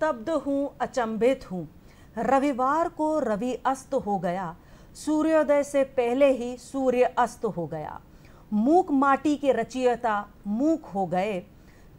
स्तब्ध हूँ, अचंभित हूँ। रविवार को रवि अस्त हो गया, सूर्योदय से पहले ही सूर्य अस्त हो गया। मूक माटी के रचयिता मूक हो गए,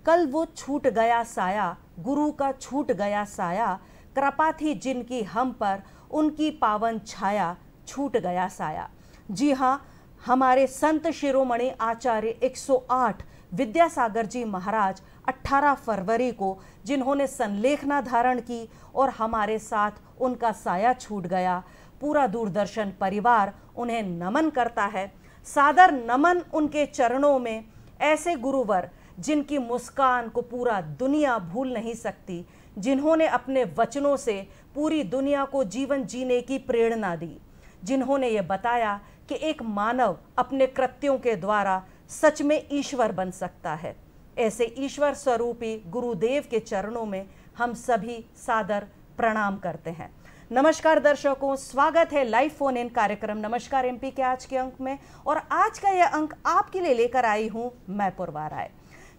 कल वो छूट गया साया, गुरु का छूट गया साया। कृपा थी जिनकी हम पर, उनकी पावन छाया, छूट गया साया। जी हाँ, हमारे संत शिरोमणि आचार्य 108 विद्यासागर जी महाराज 18 फरवरी को जिन्होंने संलेखना धारण की और हमारे साथ उनका साया छूट गया, पूरा दूरदर्शन परिवार उन्हें नमन करता है। सादर नमन उनके चरणों में। ऐसे गुरुवर जिनकी मुस्कान को पूरा दुनिया भूल नहीं सकती, जिन्होंने अपने वचनों से पूरी दुनिया को जीवन जीने की प्रेरणा दी, जिन्होंने ये बताया कि एक मानव अपने कृत्यों के द्वारा सच में ईश्वर बन सकता है। ऐसे ईश्वर स्वरूपी गुरुदेव के चरणों में हम सभी सादर प्रणाम करते हैं। नमस्कार दर्शकों, स्वागत है लाइव फोन इन कार्यक्रम नमस्कार एमपी के आज के अंक में। और आज का यह अंक आपके लिए लेकर आई हूं मैं पूर्वा राय।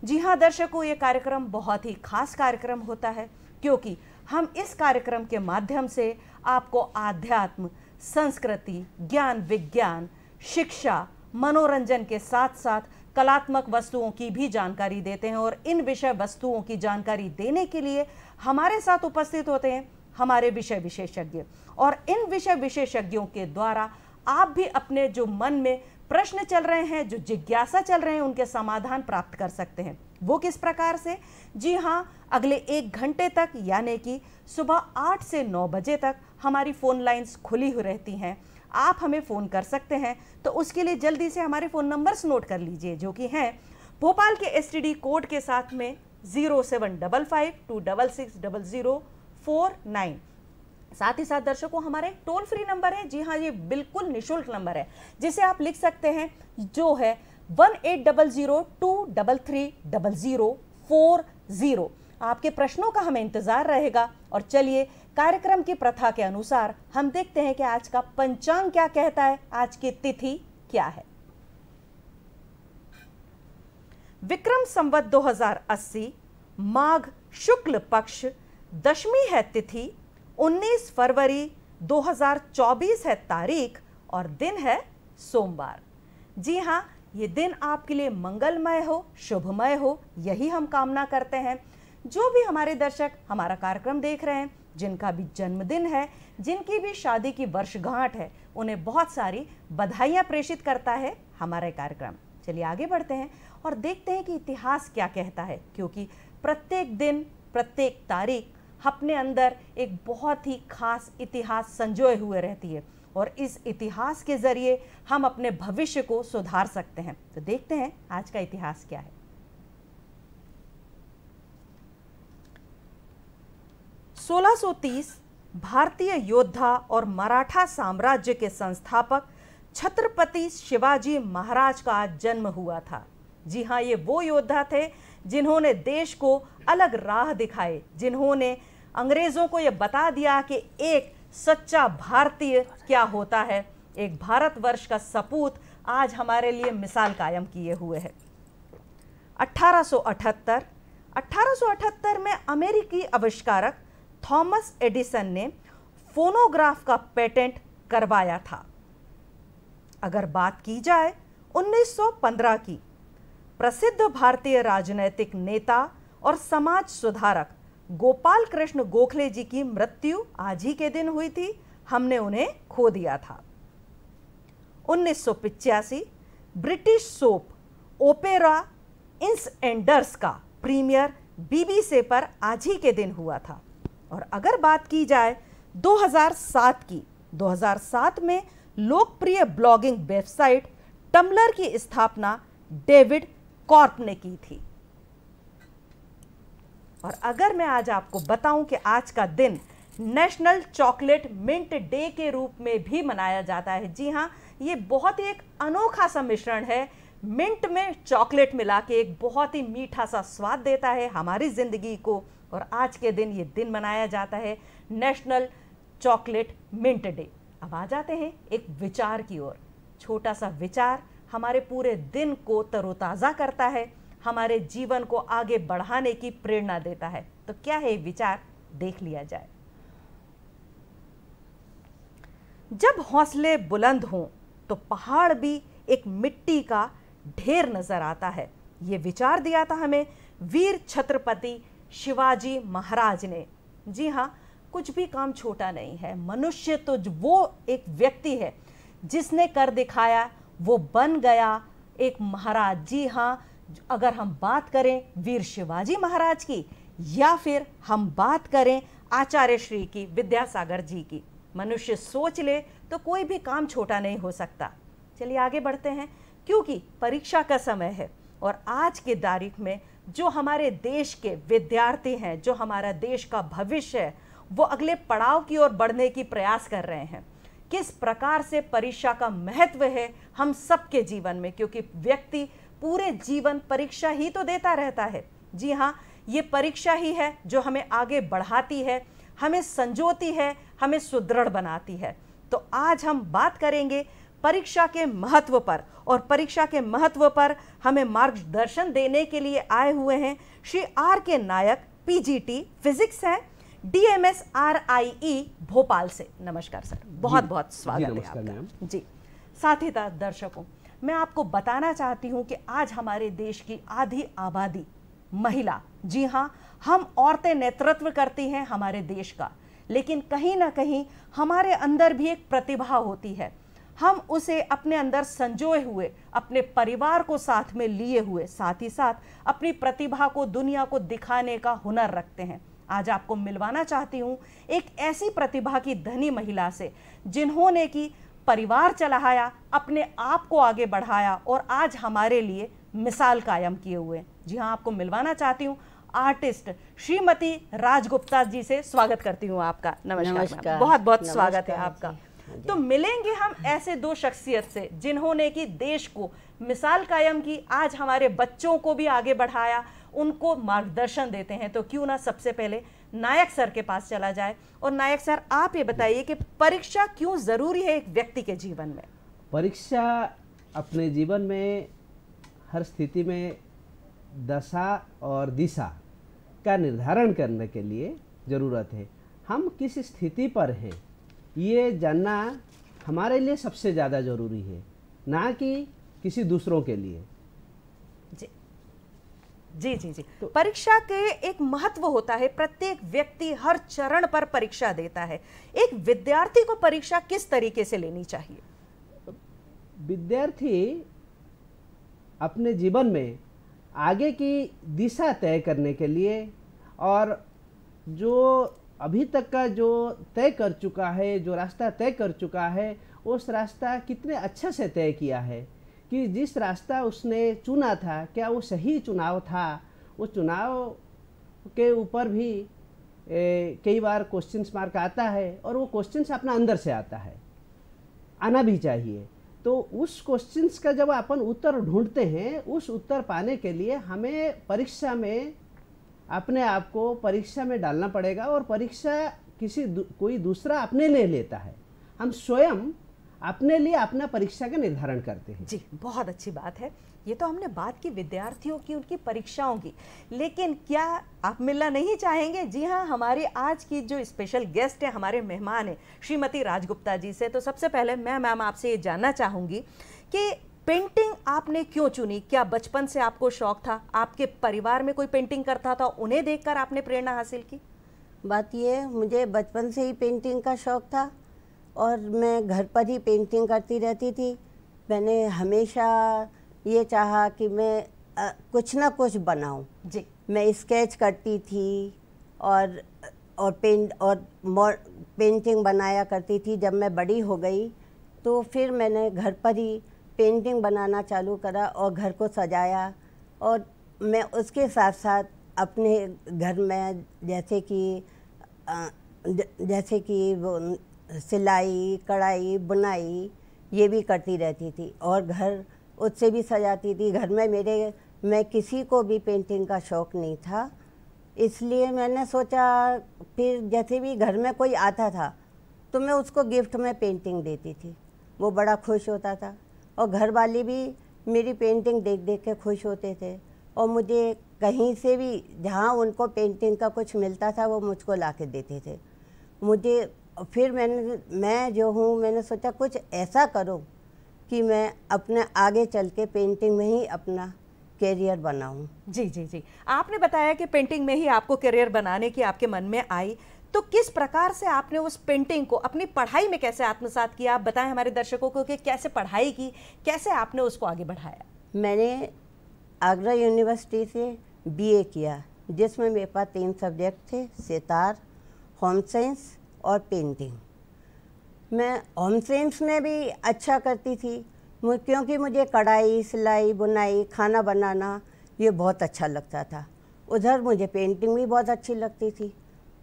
जी हां दर्शकों, ये कार्यक्रम बहुत ही खास कार्यक्रम होता है क्योंकि हम इस कार्यक्रम के माध्यम से आपको आध्यात्म, संस्कृति, ज्ञान विज्ञान, शिक्षा, मनोरंजन के साथ साथ कलात्मक वस्तुओं की भी जानकारी देते हैं। और इन विषय वस्तुओं की जानकारी देने के लिए हमारे साथ उपस्थित होते हैं हमारे विषय विशेषज्ञ। और इन विषय विशेषज्ञों के द्वारा आप भी अपने जो मन में प्रश्न चल रहे हैं, जो जिज्ञासा चल रहे हैं, उनके समाधान प्राप्त कर सकते हैं। वो किस प्रकार से? जी हाँ, अगले 1 घंटे तक यानी कि सुबह 8 से 9 बजे तक हमारी फ़ोन लाइंस खुली हुई रहती हैं। आप हमें फ़ोन कर सकते हैं, तो उसके लिए जल्दी से हमारे फ़ोन नंबर्स नोट कर लीजिए, जो कि हैं भोपाल के STD कोड के साथ में 0755266049। साथ ही साथ दर्शकों, हमारे टोल फ्री नंबर है, जी हाँ, ये बिल्कुल निःशुल्क नंबर है, जिसे आप लिख सकते हैं, जो है 1800233040। आपके प्रश्नों का हमें इंतजार रहेगा। और चलिए, कार्यक्रम की प्रथा के अनुसार हम देखते हैं कि आज का पंचांग क्या कहता है, आज की तिथि क्या है। विक्रम संवत 2080 माघ शुक्ल पक्ष दशमी है तिथि, 19 फरवरी 2024 है तारीख और दिन है सोमवार। जी हाँ, ये दिन आपके लिए मंगलमय हो, शुभमय हो, यही हम कामना करते हैं। जो भी हमारे दर्शक हमारा कार्यक्रम देख रहे हैं, जिनका भी जन्मदिन है, जिनकी भी शादी की वर्षगांठ है, उन्हें बहुत सारी बधाइयाँ प्रेषित करता है हमारा कार्यक्रम। चलिए आगे बढ़ते हैं और देखते हैं कि इतिहास क्या कहता है, क्योंकि प्रत्येक दिन, प्रत्येक तारीख अपने अंदर एक बहुत ही खास इतिहास संजोए हुए रहती है और इस इतिहास के जरिए हम अपने भविष्य को सुधार सकते हैं। तो देखते हैं आज का इतिहास क्या है। 1630 भारतीय योद्धा और मराठा साम्राज्य के संस्थापक छत्रपति शिवाजी महाराज का आज जन्म हुआ था। जी हाँ, ये वो योद्धा थे जिन्होंने देश को अलग राह दिखाए, जिन्होंने अंग्रेजों को ये बता दिया कि एक सच्चा भारतीय क्या होता है। एक भारतवर्ष का सपूत आज हमारे लिए मिसाल कायम किए हुए है। 1878 में अमेरिकी आविष्कारक थॉमस एडिसन ने फोनोग्राफ का पेटेंट करवाया था। अगर बात की जाए 1915 की, प्रसिद्ध भारतीय राजनैतिक नेता और समाज सुधारक गोपाल कृष्ण गोखले जी की मृत्यु आज ही के दिन हुई थी। हमने उन्हें खो दिया था। 1985 ब्रिटिश सोप ओपेरा इंस एंडर्स का प्रीमियर BBC पर आज ही के दिन हुआ था। और अगर बात की जाए 2007 की, 2007 में लोकप्रिय ब्लॉगिंग वेबसाइट टम्बलर की स्थापना डेविड कॉर्प ने की थी। और अगर मैं आज आपको बताऊं कि आज का दिन नेशनल चॉकलेट मिंट डे के रूप में भी मनाया जाता है। जी हाँ, ये बहुत ही एक अनोखा सा मिश्रण है। मिंट में चॉकलेट मिला के एक बहुत ही मीठा सा स्वाद देता है हमारी जिंदगी को। और आज के दिन ये दिन मनाया जाता है नेशनल चॉकलेट मिंट डे। अब आ जाते हैं एक विचार की ओर। छोटा सा विचार हमारे पूरे दिन को तरोताज़ा करता है, हमारे जीवन को आगे बढ़ाने की प्रेरणा देता है। तो क्या है ये विचार, देख लिया जाए। जब हौसले बुलंद हों तो पहाड़ भी एक मिट्टी का ढेर नजर आता है। ये विचार दिया था हमें वीर छत्रपति शिवाजी महाराज ने। जी हाँ, कुछ भी काम छोटा नहीं है। मनुष्य तो वो एक व्यक्ति है जिसने कर दिखाया, वो बन गया एक महाराज। जी हाँ, अगर हम बात करें वीर शिवाजी महाराज की या फिर हम बात करें आचार्य श्री की, विद्यासागर जी की, मनुष्य सोच ले तो कोई भी काम छोटा नहीं हो सकता। चलिए आगे बढ़ते हैं, क्योंकि परीक्षा का समय है और आज के तारीख में जो हमारे देश के विद्यार्थी हैं, जो हमारा देश का भविष्य है, वो अगले पड़ाव की ओर बढ़ने की प्रयास कर रहे हैं। किस प्रकार से परीक्षा का महत्व है हम सबके जीवन में, क्योंकि व्यक्ति पूरे जीवन परीक्षा ही तो देता रहता है। जी हाँ, ये परीक्षा ही है जो हमें आगे बढ़ाती है, हमें संजोती है, हमें सुदृढ़ बनाती है। तो आज हम बात करेंगे परीक्षा के महत्व पर, और परीक्षा के महत्व पर हमें मार्गदर्शन देने के लिए आए हुए हैं श्री आर के नायक, पीजीटी फिजिक्स हैं, DMS RIE भोपाल से। नमस्कार सर, बहुत बहुत स्वागत है आपका। जी, साथ ही साथ दर्शकों, मैं आपको बताना चाहती हूं कि आज हमारे देश की आधी आबादी महिला। जी हाँ, हम औरतें नेतृत्व करती हैं हमारे देश का, लेकिन कहीं ना कहीं हमारे अंदर भी एक प्रतिभा होती है। हम उसे अपने अंदर संजोए हुए, अपने परिवार को साथ में लिए हुए, साथ ही साथ अपनी प्रतिभा को दुनिया को दिखाने का हुनर रखते हैं। आज आपको मिलवाना चाहती हूँ एक ऐसी प्रतिभा की धनी महिला से, जिन्होंने की परिवार चलाया, अपने आप को आगे बढ़ाया और आज हमारे लिए मिसाल कायम किए हुए। जी हाँ, आपको मिलवाना चाहती हूँ आर्टिस्ट श्रीमती राजगुप्ता जी से। स्वागत करती हूँ आपका। नमस्कार, बहुत बहुत स्वागत है आपका। तो मिलेंगे हम ऐसे दो शख्सियत से जिन्होंने कि देश को मिसाल कायम की, आज हमारे बच्चों को भी आगे बढ़ाया, उनको मार्गदर्शन देते हैं। तो क्यों ना सबसे पहले नायक सर के पास चला जाए। और नायक सर, आप ये बताइए कि परीक्षा क्यों जरूरी है एक व्यक्ति के जीवन में? परीक्षा अपने जीवन में हर स्थिति में दशा और दिशा का निर्धारण करने के लिए ज़रूरत है। हम किस स्थिति पर हैं ये जानना हमारे लिए सबसे ज़्यादा ज़रूरी है, ना कि किसी दूसरों के लिए। जी जी जी जी। तो परीक्षा के एक महत्व होता है, प्रत्येक व्यक्ति हर चरण पर परीक्षा देता है। एक विद्यार्थी को परीक्षा किस तरीके से लेनी चाहिए? विद्यार्थी अपने जीवन में आगे की दिशा तय करने के लिए और जो अभी तक का जो तय कर चुका है, जो रास्ता तय कर चुका है, उस रास्ता कितने अच्छे से तय किया है, कि जिस रास्ता उसने चुना था क्या वो सही चुनाव था। उस चुनाव के ऊपर भी कई बार क्वेश्चन मार्क आता है, और वो क्वेश्चन अपना अंदर से आता है, आना भी चाहिए। तो उस क्वेश्चंस का जब अपन उत्तर ढूंढते हैं, उस उत्तर पाने के लिए हमें परीक्षा में अपने आप को परीक्षा में डालना पड़ेगा। और परीक्षा कोई दूसरा अपने लिए लेता है, हम स्वयं अपने लिए अपना परीक्षा का निर्धारण करते हैं। जी, बहुत अच्छी बात है। ये तो हमने बात की विद्यार्थियों की, उनकी परीक्षाओं की, लेकिन क्या आप मिलना नहीं चाहेंगे? जी हाँ, हमारी आज की जो स्पेशल गेस्ट है, हमारे मेहमान है श्रीमती राजगुप्ता जी से। तो सबसे पहले मैं मैम आपसे ये जानना चाहूँगी कि पेंटिंग आपने क्यों चुनी? क्या बचपन से आपको शौक था? आपके परिवार में कोई पेंटिंग करता था, उन्हें देखकर आपने प्रेरणा हासिल की? बात ये, मुझे बचपन से ही पेंटिंग का शौक था और मैं घर पर ही पेंटिंग करती रहती थी। मैंने हमेशा ये चाहा कि मैं कुछ ना कुछ बनाऊं। जी, मैं स्केच करती थी और पेंटिंग बनाया करती थी। जब मैं बड़ी हो गई तो फिर मैंने घर पर ही पेंटिंग बनाना चालू करा और घर को सजाया। और मैं उसके साथ साथ अपने घर में जैसे कि वो सिलाई, कढ़ाई, बुनाई ये भी करती रहती थी और घर उससे भी सजाती थी। घर में मैं किसी को भी पेंटिंग का शौक़ नहीं था, इसलिए मैंने सोचा, फिर जैसे भी घर में कोई आता था तो मैं उसको गिफ्ट में पेंटिंग देती थी। वो बड़ा खुश होता था और घर वाले भी मेरी पेंटिंग देख देख के खुश होते थे। और मुझे कहीं से भी जहाँ उनको पेंटिंग का कुछ मिलता था वो मुझको ला के देते थे। मुझे फिर मैं जो हूँ मैंने सोचा कुछ ऐसा करूँ कि मैं अपने आगे चल के पेंटिंग में ही अपना कैरियर बनाऊँ। जी जी जी, आपने बताया कि पेंटिंग में ही आपको करियर बनाने की आपके मन में आई, तो किस प्रकार से आपने उस पेंटिंग को अपनी पढ़ाई में कैसे आत्मसात किया? आप बताएं हमारे दर्शकों को कि कैसे पढ़ाई की, कैसे आपने उसको आगे बढ़ाया? मैंने आगरा यूनिवर्सिटी से बीए किया, जिसमें मेरे पास 3 सब्जेक्ट थे, सितार, होम साइंस और पेंटिंग। मैं होम साइंस में भी अच्छा करती थी क्योंकि मुझे कढ़ाई, सिलाई, बुनाई, खाना बनाना ये बहुत अच्छा लगता था। उधर मुझे पेंटिंग भी बहुत अच्छी लगती थी,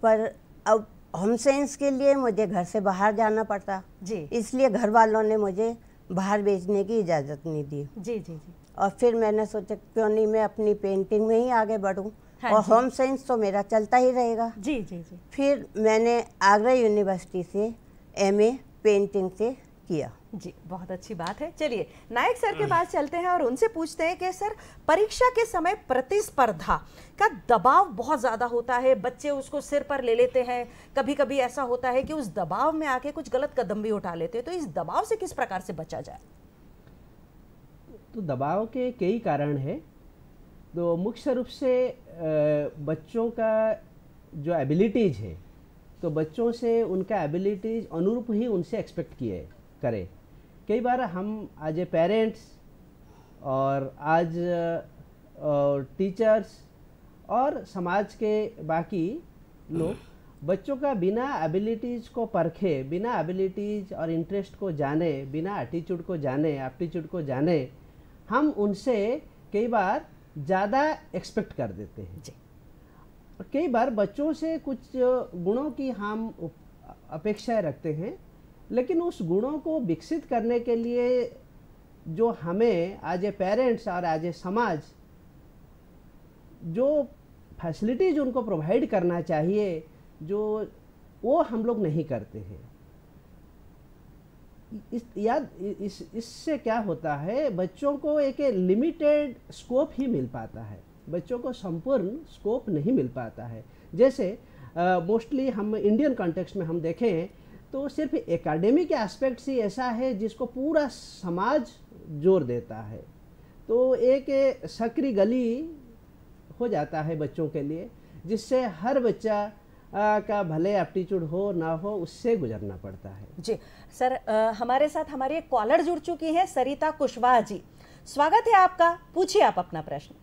पर अब होम साइंस के लिए मुझे घर से बाहर जाना पड़ता जी, इसलिए घर वालों ने मुझे बाहर भेजने की इजाज़त नहीं दी। जी जी जी। और फिर मैंने सोचा क्यों नहीं मैं अपनी पेंटिंग में ही आगे बढ़ूं। हाँ और जी। होम साइंस तो मेरा चलता ही रहेगा। जी जी जी। फिर मैंने आगरा यूनिवर्सिटी से एमए पेंटिंग से किया। जी, बहुत अच्छी बात है। चलिए नायक सर के पास चलते हैं और उनसे पूछते हैं कि सर, परीक्षा के समय प्रतिस्पर्धा का दबाव बहुत ज़्यादा होता है, बच्चे उसको सिर पर ले लेते हैं, कभी कभी ऐसा होता है कि उस दबाव में आके कुछ गलत कदम भी उठा लेते हैं, तो इस दबाव से किस प्रकार से बचा जाए? तो दबाव के कई कारण हैं। तो मुख्य रूप से बच्चों का जो एबिलिटीज़ है, तो बच्चों से उनका एबिलिटीज़ अनुरूप ही उनसे एक्सपेक्ट किए करें। कई बार हम एज ए पेरेंट्स और आज टीचर्स और समाज के बाकी लोग बच्चों का बिना एबिलिटीज़ को परखे, बिना एबिलिटीज़ और इंटरेस्ट को जाने, बिना एटीट्यूड को जाने, एप्टीट्यूड को जाने, हम उनसे कई बार ज़्यादा एक्सपेक्ट कर देते हैं। जी। कई बार बच्चों से कुछ गुणों की हम अपेक्षाएं रखते हैं, लेकिन उस गुणों को विकसित करने के लिए जो हमें एज ए पेरेंट्स और एज ए समाज जो फैसिलिटीज उनको प्रोवाइड करना चाहिए, जो वो हम लोग नहीं करते हैं। इससे क्या होता है, बच्चों को एक लिमिटेड स्कोप ही मिल पाता है, बच्चों को संपूर्ण स्कोप नहीं मिल पाता है। जैसे मोस्टली हम इंडियन कॉन्टेक्स्ट में हम देखें तो सिर्फ एकेडमिक एस्पेक्ट्स ही ऐसा है जिसको पूरा समाज जोर देता है, तो एक सक्रिय गली हो जाता है बच्चों के लिए, जिससे हर बच्चा का भले एप्टीट्यूड हो ना हो उससे गुजरना पड़ता है। जी सर, हमारे साथ हमारी एक कॉलर जुड़ चुकी है, सरिता कुशवाहा जी। स्वागत है आपका, पूछिए आप अपना प्रश्न।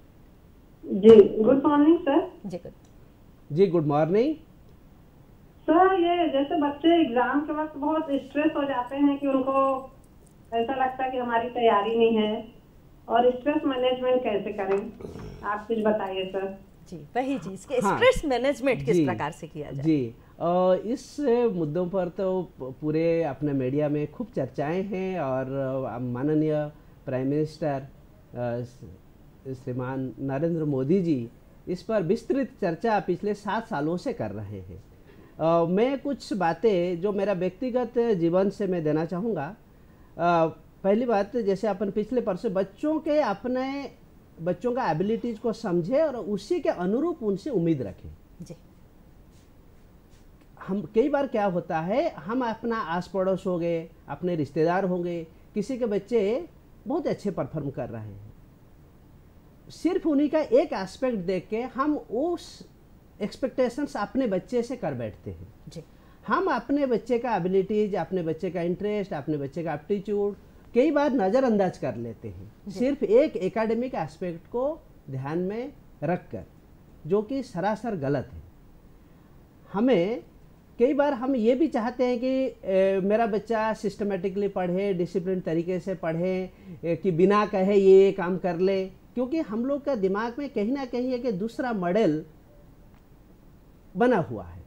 जी गुड मॉर्निंग सर। जी गुड मॉर्निंग सर। ये जैसे बच्चे एग्जाम के वक्त बहुत स्ट्रेस हो जाते हैं कि उनको ऐसा लगता है कि हमारी तैयारी नहीं है, और स्ट्रेस मैनेजमेंट कैसे करें, आप कुछ बताइए सर। जी वही चीज के स्ट्रेस मैनेजमेंट किस प्रकार से किया जाए? जी इस मुद्दों पर तो पूरे अपने मीडिया में खूब चर्चाएं हैं, और माननीय प्राइम मिनिस्टर श्रीमान नरेंद्र मोदी जी इस पर विस्तृत चर्चा पिछले 7 सालों से कर रहे हैं। मैं कुछ बातें जो मेरा व्यक्तिगत जीवन से मैं देना चाहूँगा। पहली बात, जैसे अपन पिछले पर से बच्चों का एबिलिटीज़ को समझे और उसी के अनुरूप उनसे उम्मीद रखें। जी। हम कई बार क्या होता है, हम अपना आस पड़ोस हो गए, अपने रिश्तेदार हो गए, किसी के बच्चे बहुत अच्छे परफॉर्म कर रहे हैं, सिर्फ उन्हीं का एक एस्पेक्ट देख के हम उस एक्सपेक्टेशंस अपने बच्चे से कर बैठते हैं। जी। हम अपने बच्चे का एबिलिटीज, अपने बच्चे का इंटरेस्ट, अपने बच्चे का एप्टीट्यूड कई बार नज़रअंदाज कर लेते हैं, सिर्फ एक एकेडमिक एस्पेक्ट को ध्यान में रखकर, जो कि सरासर गलत है। हमें कई बार हम ये भी चाहते हैं कि मेरा बच्चा सिस्टमेटिकली पढ़े, डिसिप्लिन तरीके से पढ़े, कि बिना कहे ये काम कर ले, क्योंकि हम लोग का दिमाग में कहीं ना कहीं एक दूसरा मॉडल बना हुआ है।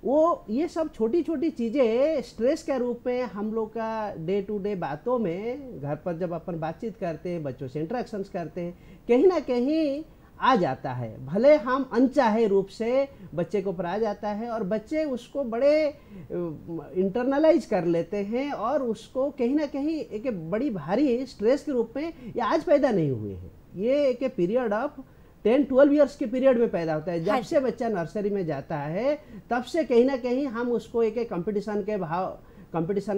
वो ये सब छोटी छोटी चीज़ें स्ट्रेस के रूप में हम लोग का डे टू डे बातों में, घर पर जब अपन बातचीत करते हैं, बच्चों से इंटरेक्शंस करते हैं, कहीं ना कहीं आ जाता है। भले हम अनचाहे रूप से बच्चे को पढ़ा जाता है और बच्चे उसको बड़े इंटरनलाइज कर लेते हैं और उसको कहीं ना कहीं एक बड़ी भारी स्ट्रेस के रूप में ये आज पैदा नहीं हुए हैं, ये एक पीरियड ऑफ 10-12 ईयर्स के पीरियड में पैदा होता है। हाँ जब से बच्चा नर्सरी में जाता है तब से कहीं ना कहीं हम उसको एक कंपटीशन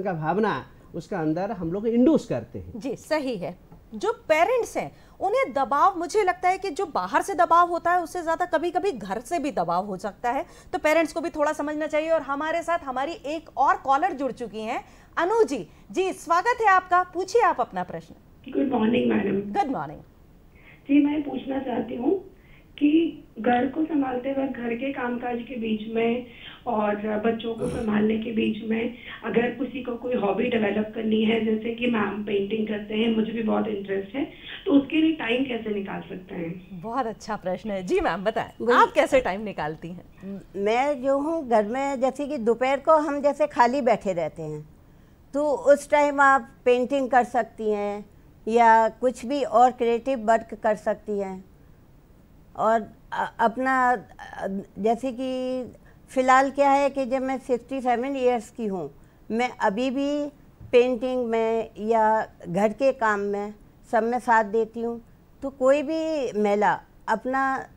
का भावना उसका अंदर हम लोग इंड्यूस करते हैं। जी सही है। जो पेरेंट्स हैं उन्हें दबाव, मुझे लगता है कि जो बाहर से दबाव होता है उससे ज़्यादा कभी कभी घर से भी दबाव हो सकता है, तो पेरेंट्स को भी थोड़ा समझना चाहिए। और हमारे साथ हमारी एक और कॉलर जुड़ चुकी हैं, अनु जी। जी स्वागत है आपका, पूछिए आप अपना प्रश्न। Good morning madam. Good morning ji, मैं पूछना चाहती हूँ कि घर को संभालते वक्त घर के कामकाज के बीच में और बच्चों को संभालने के बीच में अगर किसी को कोई हॉबी डेवलप करनी है, जैसे कि मैम पेंटिंग करते हैं, मुझे भी बहुत इंटरेस्ट है, तो उसके लिए टाइम कैसे निकाल सकते हैं? बहुत अच्छा प्रश्न है। जी मैम बताएं, आप कैसे टाइम निकालती हैं? मैं जो हूँ घर में, जैसे कि दोपहर को हम जैसे खाली बैठे रहते हैं तो उस टाइम आप पेंटिंग कर सकती हैं या कुछ भी और क्रिएटिव वर्क कर सकती हैं। और अपना जैसे कि फ़िलहाल क्या है कि जब मैं 67 इयर्स की हूँ, मैं अभी भी पेंटिंग में या घर के काम में सब में साथ देती हूँ। तो कोई भी महिला अपना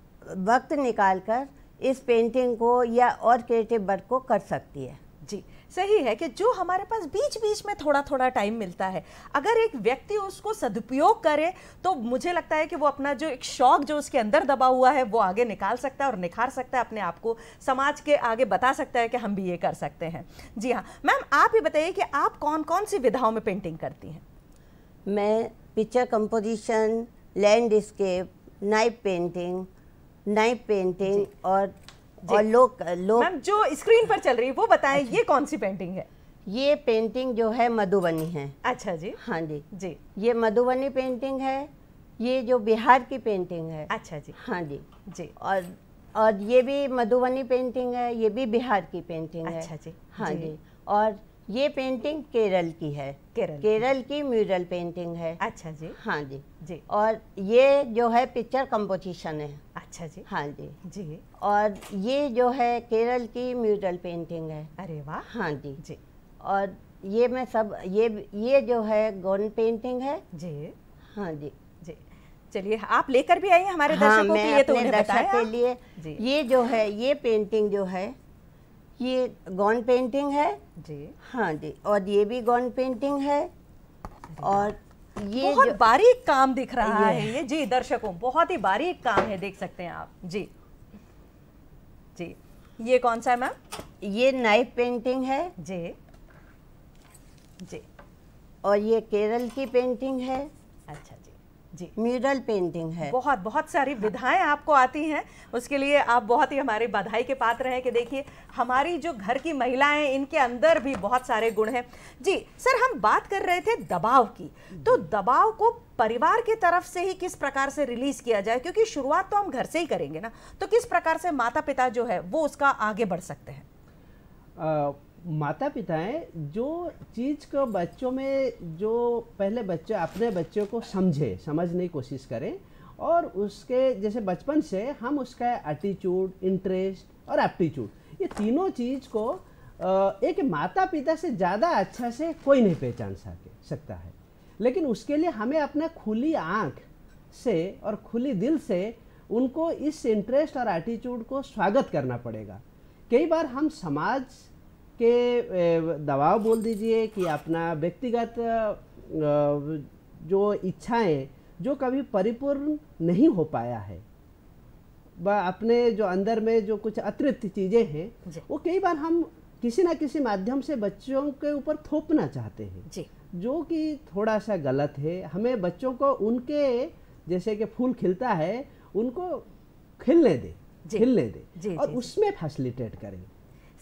वक्त निकालकर इस पेंटिंग को या और क्रिएटिव वर्क को कर सकती है। जी सही है कि जो हमारे पास बीच बीच में थोड़ा थोड़ा टाइम मिलता है, अगर एक व्यक्ति उसको सदुपयोग करे तो मुझे लगता है कि वो अपना जो एक शौक जो उसके अंदर दबा हुआ है वो आगे निकाल सकता है और निखार सकता है, अपने आप को समाज के आगे बता सकता है कि हम भी ये कर सकते हैं। जी हाँ मैम, आप ही बताइए कि आप कौन कौन सी विधाओं में पेंटिंग करती हैं? मैं picture composition, landscape, knife painting और लोग मैम जो स्क्रीन पर चल रही है वो बताएं, ये कौन सी पेंटिंग है? ये पेंटिंग जो है मधुबनी है। अच्छा जी। हाँ जी जी। ये मधुबनी पेंटिंग है, ये जो बिहार की पेंटिंग है। अच्छा जी। हाँ जी जी। और ये भी मधुबनी पेंटिंग है, ये भी बिहार की पेंटिंग है। अच्छा जी। हाँ जी। और ये पेंटिंग केरल की है, केरल की म्यूरल पेंटिंग है। अच्छा जी। हाँ जी जी। और ये जो है पिक्चर कंपोजिशन है। अच्छा जी। हाँ जी जी। और ये जो है केरल की म्यूरल पेंटिंग है। अरे वाह। हाँ जी जी। और ये मैं सब ये जो है गॉन पेंटिंग है। जी। हाँ जी जी। चलिए आप लेकर भी आइए हमारे हाँ, दर्शकों के लिए, तो उन्हें बताएं के लिए जी। ये जो है ये पेंटिंग जो है ये गॉन पेंटिंग है। जी। हाँ जी। और ये भी गॉन पेंटिंग है। और ये बहुत बारीक काम दिख रहा है ये। जी दर्शकों, बहुत ही बारीक काम है, देख सकते हैं आप। जी जी। ये कौन सा है मैम? ये नाइफ पेंटिंग है। जी। जी। और ये केरल की पेंटिंग है। अच्छा जी। जी। म्यूरल पेंटिंग है। बहुत बहुत सारी विधाएं आपको आती हैं, उसके लिए आप बहुत ही हमारे बधाई के पात्र हैं कि देखिए हमारी जो घर की महिलाएं, इनके अंदर भी बहुत सारे गुण हैं। जी सर, हम बात कर रहे थे दबाव की, तो दबाव को परिवार की तरफ से ही किस प्रकार से रिलीज किया जाए, क्योंकि शुरुआत तो हम घर से ही करेंगे ना, तो किस प्रकार से माता पिता जो है वो उसका आगे बढ़ सकते हैं? माता पिताएं जो चीज़ को बच्चों में, जो पहले बच्चे अपने बच्चों को समझने की कोशिश करें, और उसके जैसे बचपन से हम उसका एटीट्यूड, इंटरेस्ट और एप्टीट्यूड, ये तीनों चीज़ को एक माता पिता से ज़्यादा अच्छा से कोई नहीं पहचान सकता है। लेकिन उसके लिए हमें अपना खुली आँख से और खुली दिल से उनको इस इंटरेस्ट और एटीट्यूड को स्वागत करना पड़ेगा। कई बार हम समाज के दबाव बोल दीजिए कि अपना व्यक्तिगत जो इच्छाएं जो कभी परिपूर्ण नहीं हो पाया है, व अपने जो अंदर में जो कुछ अतिरिक्त चीज़ें हैं वो कई बार हम किसी ना किसी माध्यम से बच्चों के ऊपर थोपना चाहते हैं जी। जो कि थोड़ा सा गलत है। हमें बच्चों को उनके जैसे कि फूल खिलता है उनको खिलने दे और उसमें फैसिलिटेट करें।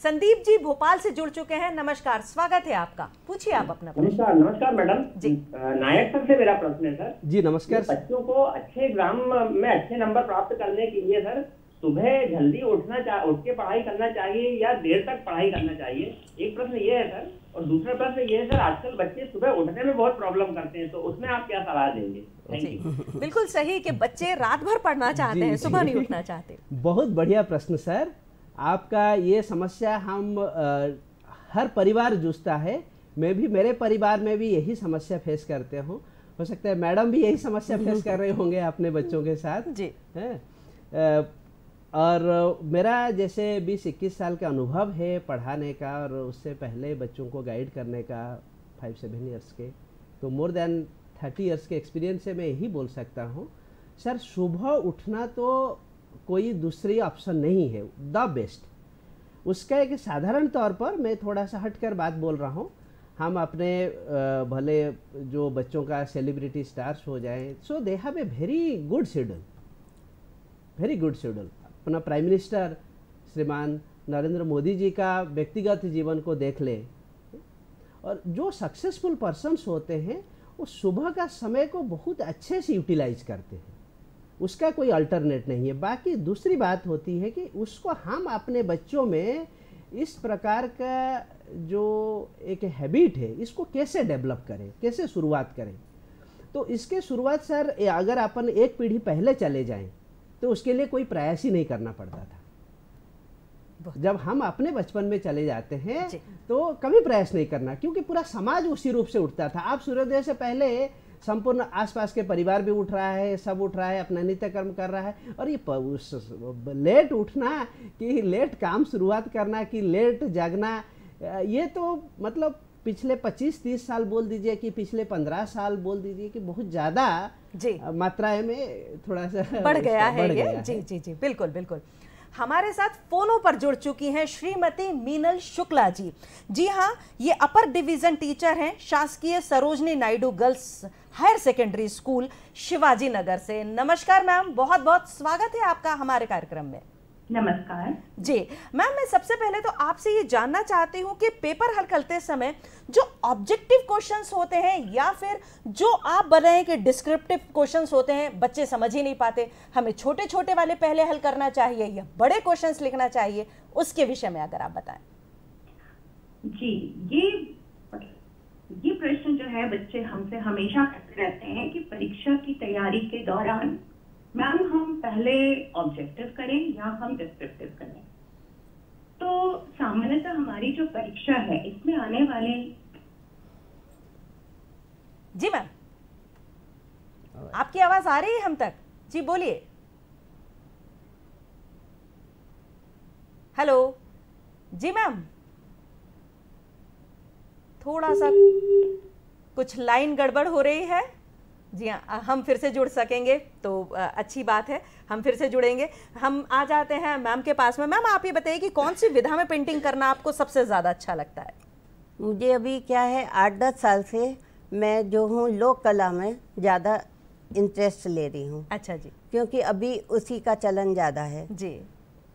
संदीप जी भोपाल से जुड़ चुके हैं, नमस्कार, स्वागत है आपका, पूछिए आप अपना प्रश्न। नमस्कार मैडम जी। नायक सर से मेरा प्रश्न है सर। जी नमस्कार। बच्चों को अच्छे एग्जाम में अच्छे नंबर प्राप्त करने के लिए सर सुबह जल्दी उठ के पढ़ाई करना चाहिए या देर तक पढ़ाई करना चाहिए? एक प्रश्न ये है सर। और दूसरा प्रश्न ये है सर, आजकल बच्चे सुबह उठने में बहुत प्रॉब्लम करते हैं, तो उसमें आप क्या सलाह देंगे? Thank you. बिल्कुल सही कि बच्चे रात भर पढ़ना चाहते हैं, सुबह नहीं उठना चाहते। बहुत बढ़िया प्रश्न सर, आपका ये समस्या हम हर परिवार जूझता है। मैं भी, मेरे परिवार में भी यही समस्या फेस करते हूँ। हो सकता है मैडम भी यही समस्या फेस कर रहे होंगे अपने बच्चों के साथ जी। हैं। और मेरा जैसे 20-21 साल का अनुभव है पढ़ाने का, और उससे पहले बच्चों को गाइड करने का 5-7 ईयर्स के, तो मोर देन 30 ईयर्स के एक्सपीरियंस से मैं यही बोल सकता हूँ सर, सुबह उठना तो कोई दूसरी ऑप्शन नहीं है, द बेस्ट। उसका एक साधारण तौर पर मैं थोड़ा सा हटकर बात बोल रहा हूँ, हम अपने भले जो बच्चों का सेलिब्रिटी स्टार्स हो जाएं, so they have a very good schedule, very good schedule. अपना प्राइम मिनिस्टर श्रीमान नरेंद्र मोदी जी का व्यक्तिगत जीवन को देख ले, और जो सक्सेसफुल पर्सन्स होते हैं वो सुबह का समय को बहुत अच्छे से यूटिलाइज करते हैं, उसका कोई अल्टरनेट नहीं है। बाकी दूसरी बात होती है कि उसको हम अपने बच्चों में इस प्रकार का जो एक हैबिट है इसको कैसे डेवलप करें, कैसे शुरुआत करें। तो इसके शुरुआत सर, अगर अपन एक पीढ़ी पहले चले जाएं तो उसके लिए कोई प्रयास ही नहीं करना पड़ता था। जब हम अपने बचपन में चले जाते हैं तो कभी प्रयास नहीं करना, क्योंकि पूरा समाज उसी रूप से उठता था। आप सूर्योदय से पहले संपूर्ण आसपास के परिवार भी उठ रहा है, सब उठ रहा है, अपना नित्य कर्म कर रहा है, और ये लेट उठना कि लेट काम शुरुआत करना कि लेट जागना, ये तो मतलब पिछले 25-30 साल बोल दीजिए कि पिछले 15 साल बोल दीजिए कि बहुत ज़्यादा मात्रा में थोड़ा सा बढ़ गया है ये। जी जी जी, बिल्कुल बिल्कुल। हमारे साथ फोनों पर जुड़ चुकी हैं श्रीमती मीनल शुक्ला जी। जी हाँ, ये अपर डिवीजन टीचर हैं शासकीय Sarojini Naidu girls higher secondary school Shivaji Nagar से। नमस्कार मैम, बहुत बहुत स्वागत है आपका हमारे कार्यक्रम में। नमस्कार जी मैम, मैं सबसे पहले तो आपसे ये जानना चाहती हूँ कि पेपर हल करते समय जो ऑब्जेक्टिव क्वेश्चंस होते हैं या फिर जो आप बनाए कि डिस्क्रिप्टिव क्वेश्चंस होते हैं, बच्चे समझ ही नहीं पाते, हमें छोटे छोटे वाले पहले हल करना चाहिए या बड़े क्वेश्चंस लिखना चाहिए, उसके विषय में अगर आप बताएं। जी, ये प्रश्न जो है बच्चे हमसे हमेशा करते रहते हैं कि परीक्षा की तैयारी के दौरान मैम हम पहले ऑब्जेक्टिव करें या हम डिस्क्रिप्टिव करें। तो सामान्यतः हमारी जो परीक्षा है इसमें आने वाले। जी मैम, आपकी आवाज आ रही है हम तक? जी बोलिए। हेलो जी मैम, थोड़ा सा कुछ लाइन गड़बड़ हो रही है। जी हाँ, हम फिर से जुड़ सकेंगे तो अच्छी बात है, हम फिर से जुड़ेंगे। हम आ जाते हैं मैम के पास में। मैम आप ये बताइए कि कौन सी विधा में पेंटिंग करना आपको सबसे ज़्यादा अच्छा लगता है? मुझे अभी क्या है 8-10 साल से मैं जो हूँ लोक कला में ज़्यादा इंटरेस्ट ले रही हूँ। अच्छा जी। क्योंकि अभी उसी का चलन ज़्यादा है जी।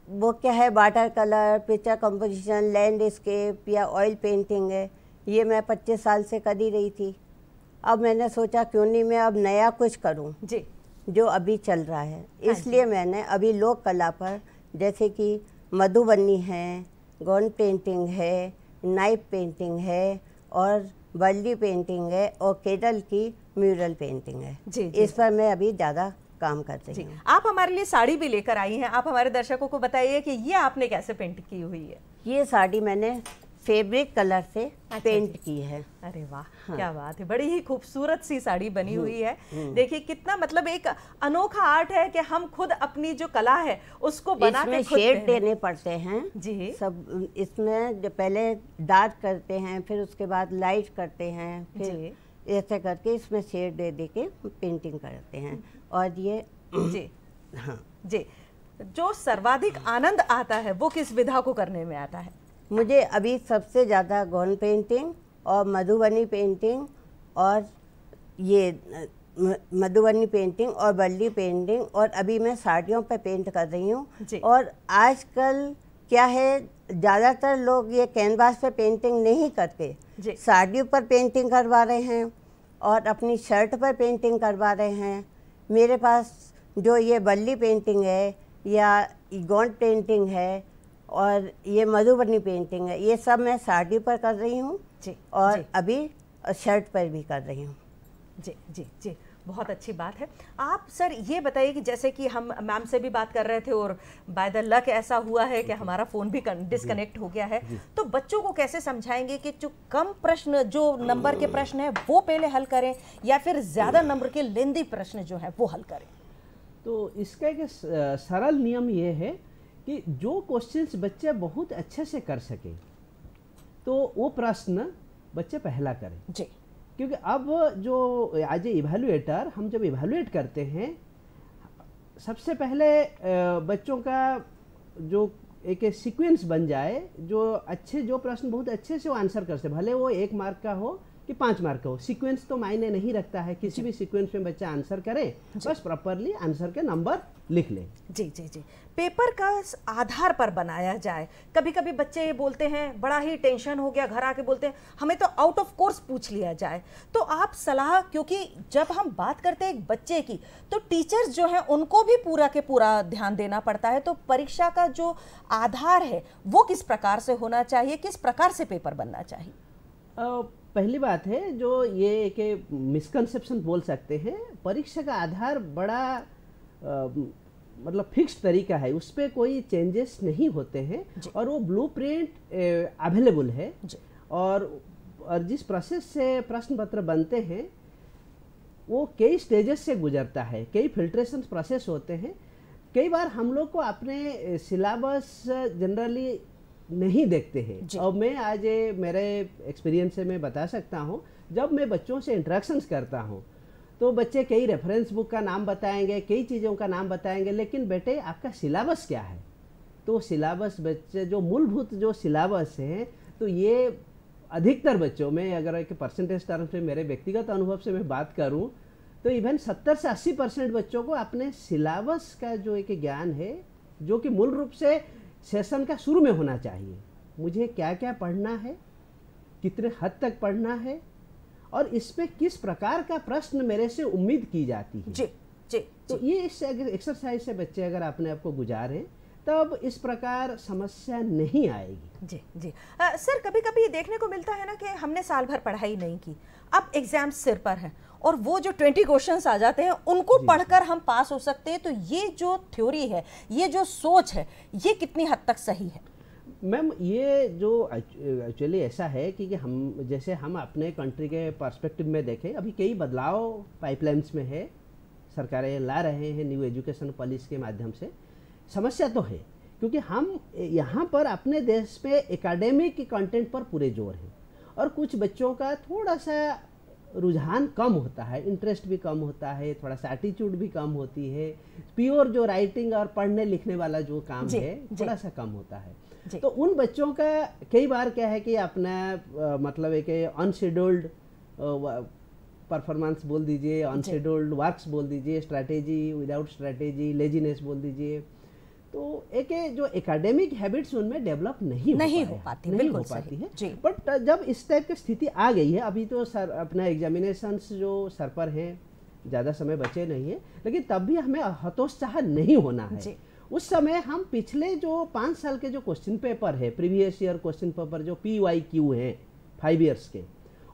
वो क्या है water colour, picture composition, landscape या ऑयल पेंटिंग है, ये मैं 25 साल से कर ही रही थी। अब मैंने सोचा क्यों नहीं मैं अब नया कुछ करूं जी, जो अभी चल रहा है। इसलिए मैंने अभी लोक कला पर जैसे कि मधुबनी है, गौन पेंटिंग है, नाइफ पेंटिंग है और वर्ली पेंटिंग है और केरल की म्यूरल पेंटिंग है। जी, इस पर मैं अभी ज़्यादा काम करती हूँ। आप हमारे लिए साड़ी भी लेकर आई हैं, आप हमारे दर्शकों को बताइए कि ये आपने कैसे पेंट की हुई है? ये साड़ी मैंने फैब्रिक कलर से पेंट की है। अरे वाह, हाँ। क्या बात है, बड़ी ही खूबसूरत सी साड़ी बनी हुई है। देखिए कितना मतलब एक अनोखा आर्ट है कि हम खुद अपनी जो कला है उसको बना के खुद शेड देने पड़ते हैं जी। सब इसमें जो पहले डार्क करते हैं, फिर उसके बाद लाइट करते हैं, फिर ऐसे करके इसमें शेड दे दे के पेंटिंग करते हैं। और ये जी हाँ जी, जो सर्वाधिक आनंद आता है वो किस विधा को करने में आता है? मुझे अभी सबसे ज़्यादा गौन पेंटिंग और मधुबनी पेंटिंग और ये मधुबनी पेंटिंग और बल्ली पेंटिंग, और अभी मैं साड़ियों पे पेंट कर रही हूँ। और आजकल क्या है ज़्यादातर लोग ये कैनवास पे पेंटिंग नहीं करते, साड़ियों पर पेंटिंग करवा रहे हैं और अपनी शर्ट पर पेंटिंग करवा रहे हैं। मेरे पास जो ये बल्ली पेंटिंग है या गौन पेंटिंग है और ये मधुबनी पेंटिंग है, ये सब मैं साड़ी पर कर रही हूँ और अभी शर्ट पर भी कर रही हूँ। जी जी जी, बहुत अच्छी बात है। आप सर ये बताइए कि जैसे कि हम मैम से भी बात कर रहे थे और बाय द लक ऐसा हुआ है कि हमारा फ़ोन भी डिस्कनेक्ट हो गया है, तो बच्चों को कैसे समझाएंगे कि जो कम प्रश्न, जो नंबर के प्रश्न है वो पहले हल करें या फिर ज़्यादा नंबर के लेंदी प्रश्न जो है वो हल करें? तो इसका एक सरल नियम ये है कि जो क्वेश्चंस बच्चे बहुत अच्छे से कर सके तो वो प्रश्न बच्चे पहला करें जी। क्योंकि अब जो आज इवैल्यूएटर, हम जब इवैल्यूएट करते हैं सबसे पहले बच्चों का जो एक सीक्वेंस बन जाए, जो प्रश्न बहुत अच्छे से वो आंसर कर सके, भले वो 1 मार्क का हो कि 5 मार्क का हो, सीक्वेंस तो मायने नहीं रखता है। किसी भी सीक्वेंस में बच्चा आंसर करे, बस प्रॉपरली आंसर के नंबर लिख ले। जी जी जी। पेपर का आधार पर बनाया जाए। कभी कभी बच्चे ये बोलते हैं, बड़ा ही टेंशन हो गया, घर आके बोलते हैं हमें तो आउट ऑफ कोर्स पूछ लिया जाए, तो आप सलाह, क्योंकि जब हम बात करते हैं एक बच्चे की तो टीचर्स जो हैं उनको भी पूरा के पूरा ध्यान देना पड़ता है, तो परीक्षा का जो आधार है वो किस प्रकार से होना चाहिए, किस प्रकार से पेपर बनना चाहिए? पहली बात है जो ये एक मिसकंसेप्शन बोल सकते हैं, परीक्षा का आधार बड़ा मतलब फिक्स तरीका है, उस पर कोई चेंजेस नहीं होते हैं और वो ब्लूप्रिंट अवेलेबल है। और जिस प्रोसेस से प्रश्न पत्र बनते हैं वो कई स्टेजेस से गुजरता है, कई फिल्ट्रेशन प्रोसेस होते हैं। कई बार हम लोग को अपने सिलेबस जनरली नहीं देखते हैं। और मैं आज मेरे एक्सपीरियंस से मैं बता सकता हूँ, जब मैं बच्चों से इंटरेक्शंस करता हूँ तो बच्चे कई रेफरेंस बुक का नाम बताएंगे, कई चीज़ों का नाम बताएंगे, लेकिन बेटे आपका सिलेबस क्या है? तो सिलेबस बच्चे जो मूलभूत जो सिलेबस है, तो ये अधिकतर बच्चों में, अगर एक परसेंटेज टर्म्स में मेरे व्यक्तिगत अनुभव से मैं बात करूं तो इवन 70 से 80% बच्चों को अपने सिलेबस का जो एक ज्ञान है, जो कि मूल रूप से सेशन का शुरू में होना चाहिए, मुझे क्या क्या पढ़ना है, कितने हद तक पढ़ना है और इसमें किस प्रकार का प्रश्न मेरे से उम्मीद की जाती है। जी जी। तो ये इस एक्सरसाइज से बच्चे अगर अपने आप को गुजारें तब इस प्रकार समस्या नहीं आएगी। जी जी। सर कभी कभी देखने को मिलता है ना कि हमने साल भर पढ़ाई नहीं की, अब एग्जाम सिर पर है और वो जो 20 क्वेश्चंस आ जाते हैं उनको पढ़कर हम पास हो सकते हैं, तो ये जो थ्योरी है, ये जो सोच है, ये कितनी हद तक सही है? मैम ये जो एक्चुअली ऐसा है कि हम जैसे हम अपने कंट्री के पर्सपेक्टिव में देखें, अभी कई बदलाव पाइपलाइंस में है, सरकारें ला रहे हैं न्यू एजुकेशन पॉलिसी के माध्यम से। समस्या तो है क्योंकि हम यहाँ पर अपने देश में एकेडमिक कंटेंट पर पूरे जोर है और कुछ बच्चों का थोड़ा सा रुझान कम होता है, इंटरेस्ट भी कम होता है, थोड़ा सा एटीट्यूड भी कम होती है, प्योर जो राइटिंग और पढ़ने लिखने वाला जो काम है थोड़ा सा कम होता है। तो उन बच्चों का कई बार क्या है कि अपना मतलब एक अनशेड्यूल्ड परफॉर्मेंस बोल दीजिए, अनशेड्यूल्ड वर्क्स बोल दीजिए, स्ट्रैटेजी विदाउट स्ट्रैटेजी, लेजीनेस बोल दीजिए, तो एक जो एकेडमिक हैबिट्स उनमें डेवलप नहीं हो पाती है। बट जब इस टाइप की स्थिति आ गई है, अभी तो सर अपना एग्जामिनेशंस जो सर पर हैं, ज़्यादा समय बचे नहीं है, लेकिन तब भी हमें हतोत्साह नहीं होना है। उस समय हम पिछले जो 5 साल के जो क्वेश्चन पेपर है, प्रीवियस ईयर क्वेश्चन पेपर जो PYQ हैं 5 ईयर्स के,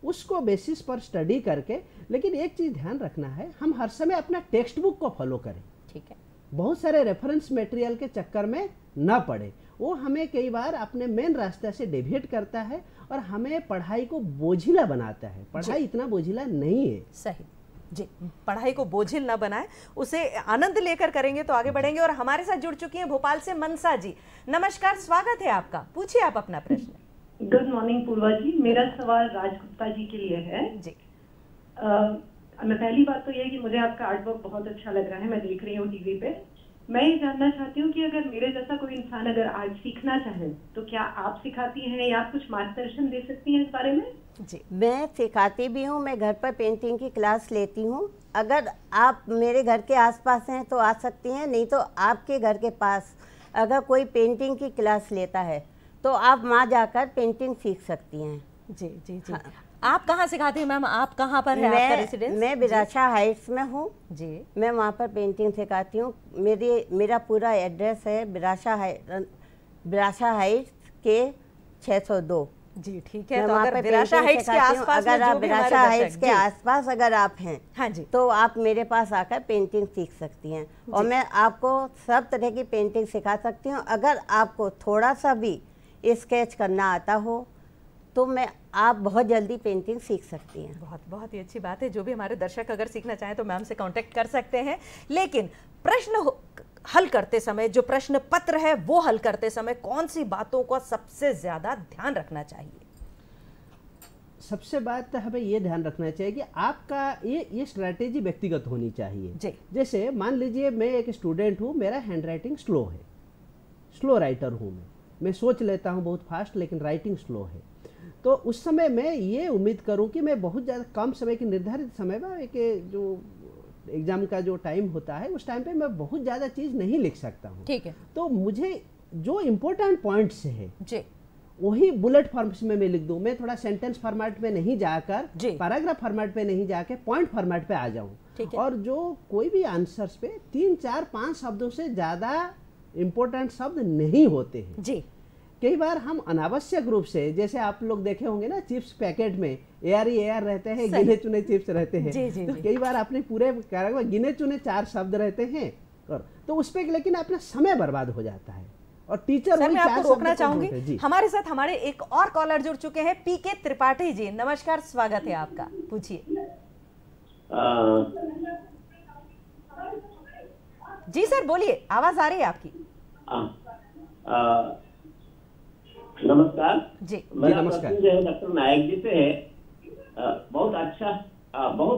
उसको बेसिस पर स्टडी करके, लेकिन एक चीज़ ध्यान रखना है, हम हर समय अपना टेक्स्ट बुक को फॉलो करें। ठीक है। बहुत सारे रेफरेंस मटेरियल के चक्कर में ना पड़े, वो हमें कई बार अपने मेन रास्ते से डेविएट करता है और हमें पढ़ाई को बोझिला बनाता है। पढ़ाई इतना बोझिला नहीं है। सही जी, पढ़ाई को बोझिल ना बनाए, उसे आनंद लेकर करेंगे तो आगे बढ़ेंगे। और हमारे साथ जुड़ चुकी हैं भोपाल से मनसा जी। नमस्कार, स्वागत है आपका, पूछिए आप अपना प्रश्न। गुड मॉर्निंग पूर्वा जी, मेरा सवाल राजगुप्ता जी के लिए है जी। मैं पहली बात तो ये है कि मुझे आपका आर्ट वर्क बहुत अच्छा लग रहा है, मैं देख रही हूँ टीवी पे। मैं ये जानना चाहती हूँ कि अगर मेरे जैसा कोई इंसान अगर आर्ट सीखना चाहे तो क्या आप सिखाती हैं या आप कुछ मार्गदर्शन दे सकती हैं इस बारे में? जी, मैं सिखाती भी हूँ, मैं घर पर पेंटिंग की क्लास लेती हूँ। अगर आप मेरे घर के आसपास हैं तो आ सकती हैं, नहीं तो आपके घर के पास अगर कोई पेंटिंग की क्लास लेता है तो आप वहाँ जाकर पेंटिंग सीख सकती हैं। जी जी जी। हाँ। आप कहाँ सिखाती हैं मैम, आप कहाँ पर है आपका रेसिडेंस? मैं बिराशा हाइट्स में हूँ जी। मैं वहाँ पर पेंटिंग सिखाती हूँ। मेरा पूरा एड्रेस है बिराशा हाइट्स के 602 जी ठीक है। मैं तो वहाँ अगर पे विराशा पेंटिंग हाइट्स के सिखाती हूँ। आसपास में अगर जो आप भी हमारे विराशा हाइट्स दर्शक, के जी, आसपास अगर आप हैं, हाँ जी, तो आप मेरे पास आकर पेंटिंग सीख सकती हैं और मैं आपको सब तरह की पेंटिंग सिखा सकती हूँ। अगर आपको थोड़ा सा भी स्केच करना आता हो तो मैं आप बहुत जल्दी पेंटिंग सीख सकती हैं। बहुत ही अच्छी बात है। जो भी हमारे दर्शक अगर सीखना चाहें तो मैम से कांटेक्ट कर सकते हैं। लेकिन प्रश्न हल करते समय, जो प्रश्न पत्र है वो हल करते समय कौन सी बातों का सबसे ज्यादा ध्यान रखना चाहिए? सबसे बात हमें ये ध्यान रखना चाहिए कि आपका ये स्ट्रैटेजी व्यक्तिगत होनी चाहिए। जी। जैसे मान लीजिए मैं एक स्टूडेंट हूँ, मेरा हैंड राइटिंग स्लो है, स्लो राइटर हूँ मैं सोच लेता हूँ बहुत फास्ट, लेकिन राइटिंग स्लो है। तो उस समय मैं ये उम्मीद करूँ कि मैं बहुत ज़्यादा कम समय के निर्धारित समय में एक जो एग्ज़ाम का जो टाइम होता है उस टाइम पे मैं बहुत ज़्यादा चीज़ नहीं लिख सकता हूँ। ठीक है। तो मुझे जो इम्पोर्टेंट पॉइंट्स है जी, वही बुलेट फॉर्म्स में मैं लिख दूं। मैं थोड़ा सेंटेंस फॉर्मेट में नहीं जाकर, जी, पैराग्राफ फॉर्मेट पे नहीं जाके पॉइंट फॉर्मेट पे आ जाऊं। ठीक है। और जो कोई भी आंसर्स पे 3, 4, 5 शब्दों से ज़्यादा इम्पोर्टेंट शब्द नहीं होते हैं। जी, कई बार हम अनावश्यक रूप से, जैसे आप लोग देखे होंगे ना चिप्स पैकेट में AR रहते हैं, सही। गिने चुने चिप्स रहते हैं। जी, जी, तो जी। कई बार आपने पूरे पैराग्राफ में गिने चुने 4 शब्द रहते हैं तो उस पर लेकिन अपना समय बर्बाद हो जाता है और टीचर सर वही मैं 4 आपको शब्द रोकना को चाहूंगी। बोलते हैं। जी। हमारे साथ हमारे एक और कॉलर जुड़ चुके हैं, PK त्रिपाठी जी। नमस्कार, स्वागत है आपका, पूछिए। जी सर बोलिए, आवाज आ रही है आपकी। नमस्कार जी। मेरा नमस्कार। प्रश्न जो है डॉक्टर नायक जी से है। बहुत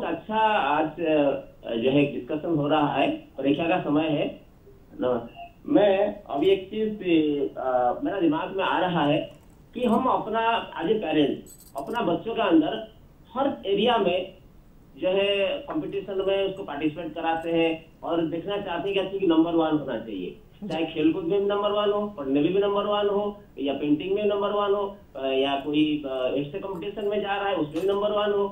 अच्छा आज जो है डिस्कशन हो रहा है, परीक्षा का समय है। मैं अभी एक चीज मेरा दिमाग में आ रहा है कि हम अपना एज ए पेरेंट्स अपना बच्चों के अंदर हर एरिया में जो है कंपटीशन में उसको पार्टिसिपेट कराते हैं और देखना चाहते हैं कि अच्छी नंबर 1 होना चाहिए, चाहे खेलकूद में भी नंबर 1 हो, पढ़ने में भी नंबर 1 हो, या पेंटिंग में नंबर 1 हो, या कोई ऐसे कंपटीशन में जा रहा है उसमें भी नंबर 1 हो।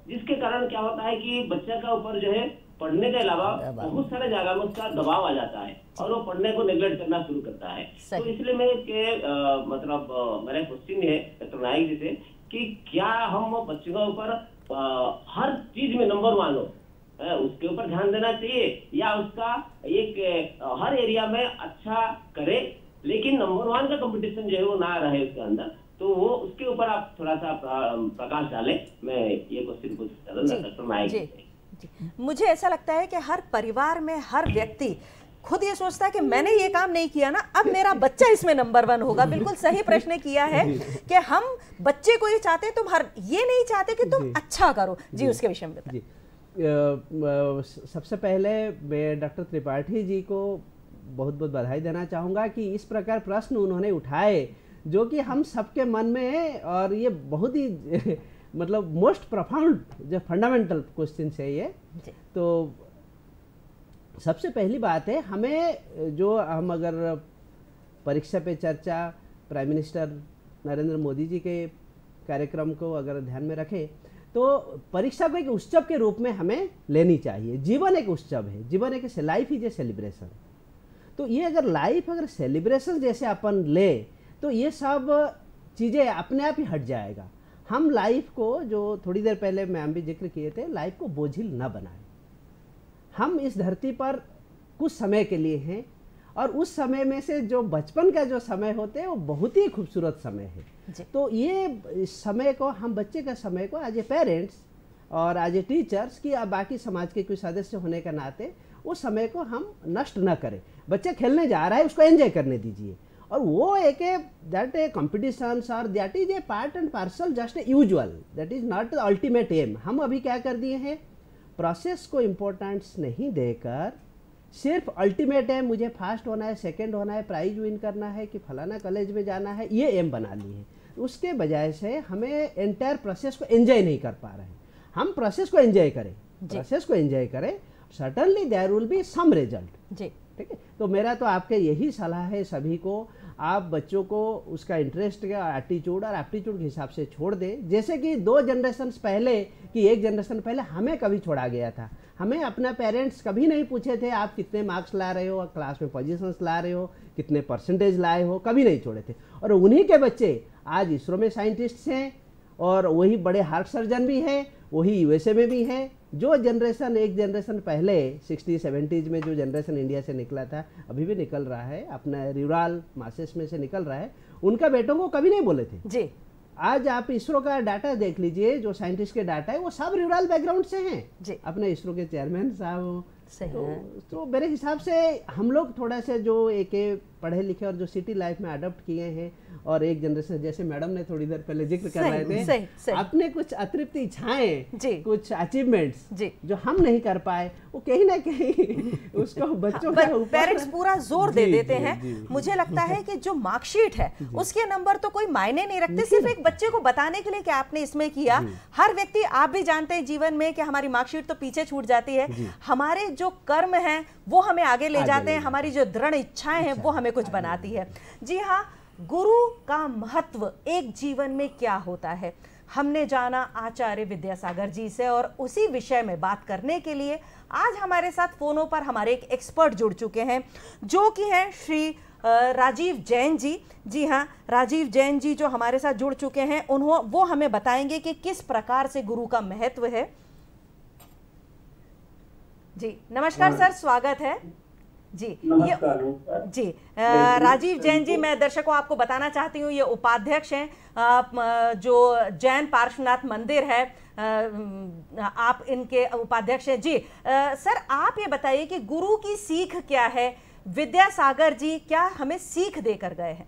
जिसके कारण क्या होता है कि बच्चे का ऊपर जो है पढ़ने के अलावा बहुत सारे जगह में उसका दबाव आ जाता है और वो पढ़ने को नेग्लेक्ट करना शुरू करता है। तो इसलिए मेरा क्वेश्चन है डॉक्टर नायक जी से कि क्या हम बच्चों के ऊपर हर चीज में नंबर 1 हो उसके ऊपर ध्यान देना चाहिए, या उसका एक हर एरिया में अच्छा करे लेकिन नंबर 1 का कंपटीशन जो है वो ना रहे उसके अंदर, तो वो उसके ऊपर आप थोड़ा सा प्रकाश डालें। मैं ये क्वेश्चन पूछता हूं डॉक्टर नायक जी। मुझे ऐसा लगता है कि हर परिवार में हर व्यक्ति खुद ये सोचता है कि मैंने ये काम नहीं किया ना, अब मेरा बच्चा इसमें नंबर 1 होगा। बिल्कुल सही प्रश्न किया है कि हम बच्चे को ये चाहते हैं, तुम ये नहीं चाहते कि तुम अच्छा करो। जी, उसके विषय में बताइए। सबसे पहले मैं डॉक्टर त्रिपाठी जी को बहुत बहुत बधाई देना चाहूँगा कि इस प्रकार प्रश्न उन्होंने उठाए जो कि हम सबके मन में है, और ये बहुत ही मतलब मोस्ट प्रोफाउंड जो फंडामेंटल क्वेश्चन है ये। तो सबसे पहली बात है, हमें जो हम अगर परीक्षा पे चर्चा प्राइम मिनिस्टर नरेंद्र मोदी जी के कार्यक्रम को अगर ध्यान में रखें तो परीक्षा को एक उत्सव के रूप में हमें लेनी चाहिए। जीवन एक उत्सव है, जीवन एक लाइफ इज ए सेलिब्रेशन। तो ये अगर लाइफ अगर सेलिब्रेशन जैसे अपन ले तो ये सब चीज़ें अपने आप ही हट जाएगा। हम लाइफ को, जो थोड़ी देर पहले मैम भी जिक्र किए थे, लाइफ को बोझिल ना बनाएं। हम इस धरती पर कुछ समय के लिए हैं और उस समय में से जो बचपन का जो समय होते हैं वो बहुत ही खूबसूरत समय है। तो ये समय को हम बच्चे का समय को एज ए पेरेंट्स और एज ए टीचर्स की बाकी समाज के कोई सदस्य होने के नाते उस समय को हम नष्ट न करें। बच्चा खेलने जा रहा है, उसको एंजॉय करने दीजिए। और वो एक दैट ए कॉम्पिटिशन्स और that is a part and parcel, just a usual, that is not the ultimate aim. हम अभी क्या कर दिए हैं, प्रोसेस को इम्पोर्टेंस नहीं देकर सिर्फ अल्टीमेट एम मुझे फर्स्ट होना है, सेकंड होना है, प्राइज विन करना है कि फलाना कॉलेज में जाना है, ये एम बना ली है। उसके बजाय से हमें एंटायर प्रोसेस को एंजॉय नहीं कर पा रहे हैं। हम प्रोसेस को एंजॉय करें, प्रोसेस को एंजॉय करें, certainly there will be some result. जी ठीक है। तो मेरा तो आपके यही सलाह है सभी को, आप बच्चों को उसका इंटरेस्ट का एटीट्यूड और एप्टीट्यूड के हिसाब से छोड़ दें। जैसे कि 2 जनरेशन पहले कि 1 जनरेशन पहले हमें कभी छोड़ा गया था। हमें अपना पेरेंट्स कभी नहीं पूछे थे आप कितने मार्क्स ला रहे हो, क्लास में पोजीशंस ला रहे हो, कितने परसेंटेज लाए हो, कभी नहीं छोड़े थे। और उन्हीं के बच्चे आज इसरो में साइंटिस्ट हैं और वही बड़े हार्ट सर्जन भी हैं, वही यूएसए में भी हैं। जो जनरेशन एक जनरेशन पहले 60-70s में जो जनरेशन इंडिया से निकला था, अभी भी निकल रहा है, अपना रूरल मासेस में से निकल रहा है, उनका बेटों को कभी नहीं बोले थे जी। आज आप इसरो का डाटा देख लीजिए, जो साइंटिस्ट के डाटा है वो सब रूरल बैकग्राउंड से हैं जी। अपने इसरो के चेयरमैन साहब। सही है। तो मेरे हिसाब से हम लोग थोड़ा से जो एक पढ़े लिखे और जो सिटी लाइफ में अडॉप्ट किए हैं, और एक जनरेशन जैसे मैडम ने थोड़ी देर पहले जिक्र कर रहे थे, सही। अपने कुछ अतृप्त इच्छाएं, कुछ अचीवमेंट्स जो हम नहीं कर पाए, वो कहीं ना कहीं उसको बच्चों के ऊपर पेरेंट्स पूरा जोर दे देते हैं। मुझे लगता है कि जो मार्कशीट है उसके नंबर तो कोई मायने नहीं रखते, सिर्फ एक बच्चे को बताने के लिए कि आपने इसमें किया। हर व्यक्ति, आप भी जानते हैं जीवन में कि हमारी मार्कशीट तो पीछे छूट जाती है, हमारे जो कर्म हैं वो हमें आगे ले जाते हैं, हमारी जो दृढ़ इच्छाएं हैं वो हमें कुछ बनाती है। जी हाँ, गुरु का महत्व एक जीवन में क्या होता है, हमने जाना आचार्य विद्यासागर जी से, और उसी विषय में बात करने के लिए आज हमारे साथ फोनों पर हमारे एक एक्सपर्ट जुड़ चुके हैं, जो कि हैं श्री राजीव जैन जी। जी हाँ, राजीव जैन जी जो हमारे साथ जुड़ चुके हैं, वो हमें बताएंगे कि किस प्रकार से गुरु का महत्व है। जी नमस्कार सर, स्वागत है जी। जी राजीव जैन जी, मैं दर्शकों आपको बताना चाहती हूँ, ये उपाध्यक्ष हैं जो जैन पार्श्वनाथ मंदिर है, आप इनके उपाध्यक्ष हैं जी। सर आप ये बताइए कि गुरु की सीख क्या है, विद्यासागर जी क्या हमें सीख देकर गए हैं?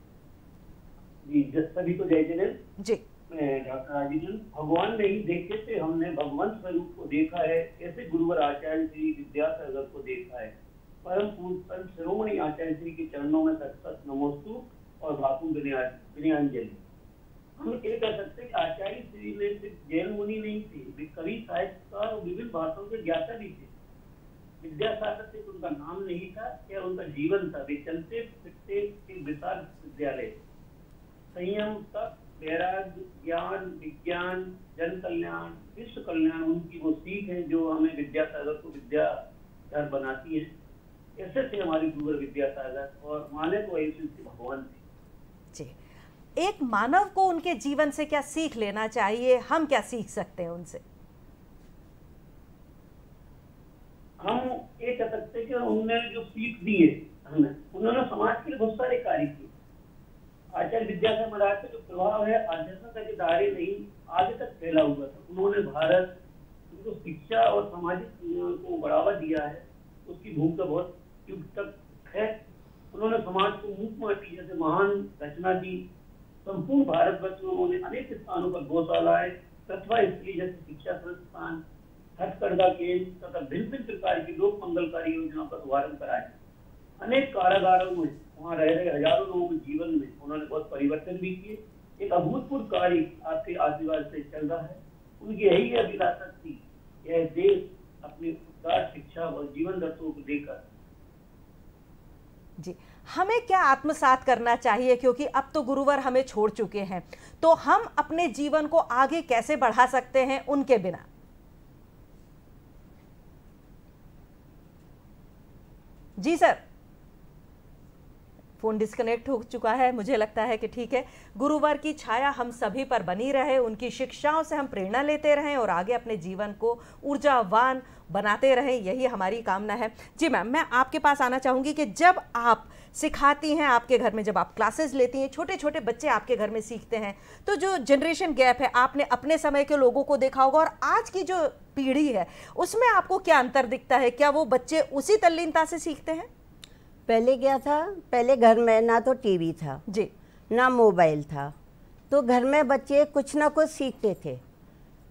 जी सभी को जय जगन्नाथ जी। मैं डॉक्टर राजीव, भगवान नहीं देखे थे, हमने भगवान स्वरूप को देखा है, ऐसे गुरुवर आचार्य श्री विद्यासागर को देखा है। परम पूज्य परम शिरोमणि आचार्य श्री के चरणों में सत नमोस्तु और भाकु विनयांजलि। हम ये कह सकते हैं कि आचार्य श्री ने सिर्फ जैन मुनि नहीं थे, वे कवि, साहित्यकार और विभिन्न भाषाओं के ज्ञाता भी थे। विद्यासागर सिर्फ उनका नाम नहीं था, यह उनका जीवन था। वे चलते फिरते एक विशाल विद्यालय, संयम तक वैराग्य, ज्ञान, विज्ञान, जन कल्याण, विश्व कल्याण, उनकी वो सीख है जो हमें विद्यासागर को विद्याधर बनाती है। ऐसे थे हमारे गुरुवर विद्यासागर, और माने तो ऐसे भगवान थे जी। एक मानव को उनके जीवन से क्या सीख लेना चाहिए, हम क्या सीख सकते हैं उनसे? हम ये कह सकते हैं कि उन्होंने जो सीख दी है हमें, उन्होंने समाज के लिए बहुत सारे कार्य किए। आचार्य विद्यासागर महाराज का जो प्रभाव है आध्यात्मिकता के दायरे नहीं आगे तक फैला हुआ था। उन्होंने भारत को शिक्षा और सामाजिक को बढ़ावा दिया है, उसकी भूमिका बहुत युग तक है। उन्होंने समाज को मूक माटी जैसे महान रचना की। संपूर्ण भारतवर्ष में उन्होंने अनेक स्थानों पर गौशालाएं, प्रतिभा स्त्री जैसे शिक्षा संस्थान, हथकरघा केंद्र तथा भिन्न भिन्न प्रकार की लोक मंगलकारी योजना का शुभारंभ कराया। अनेक कारागारों में वहाँ रह रहे हजारों लोगों के जीवन में उन्होंने बहुत परिवर्तन भी किए। एक अभूतपूर्व कार्य आपके आशीर्वाद से चल रहा है। उनकी यही अभिलाषा थी, यह देश अपनी उदार शिक्षा और जीवन दर्शकों को देकर। जी, हमें क्या आत्मसात करना चाहिए, क्योंकि अब तो गुरुवर हमें छोड़ चुके हैं, तो हम अपने जीवन को आगे कैसे बढ़ा सकते हैं उनके बिना? जी सर, फोन डिस्कनेक्ट हो चुका है। मुझे लगता है कि ठीक है, गुरुवर की छाया हम सभी पर बनी रहे, उनकी शिक्षाओं से हम प्रेरणा लेते रहें और आगे अपने जीवन को ऊर्जावान बनाते रहें, यही हमारी कामना है। जी मैम, मैं आपके पास आना चाहूँगी कि जब आप सिखाती हैं आपके घर में, जब आप क्लासेस लेती हैं, छोटे छोटे बच्चे आपके घर में सीखते हैं, तो जो जनरेशन गैप है, आपने अपने समय के लोगों को देखा होगा और आज की जो पीढ़ी है उसमें आपको क्या अंतर दिखता है? क्या वो बच्चे उसी तल्लीनता से सीखते हैं? पहले क्या था, पहले घर में ना तो टीवी था जी, ना मोबाइल था, तो घर में बच्चे कुछ ना कुछ सीखते थे।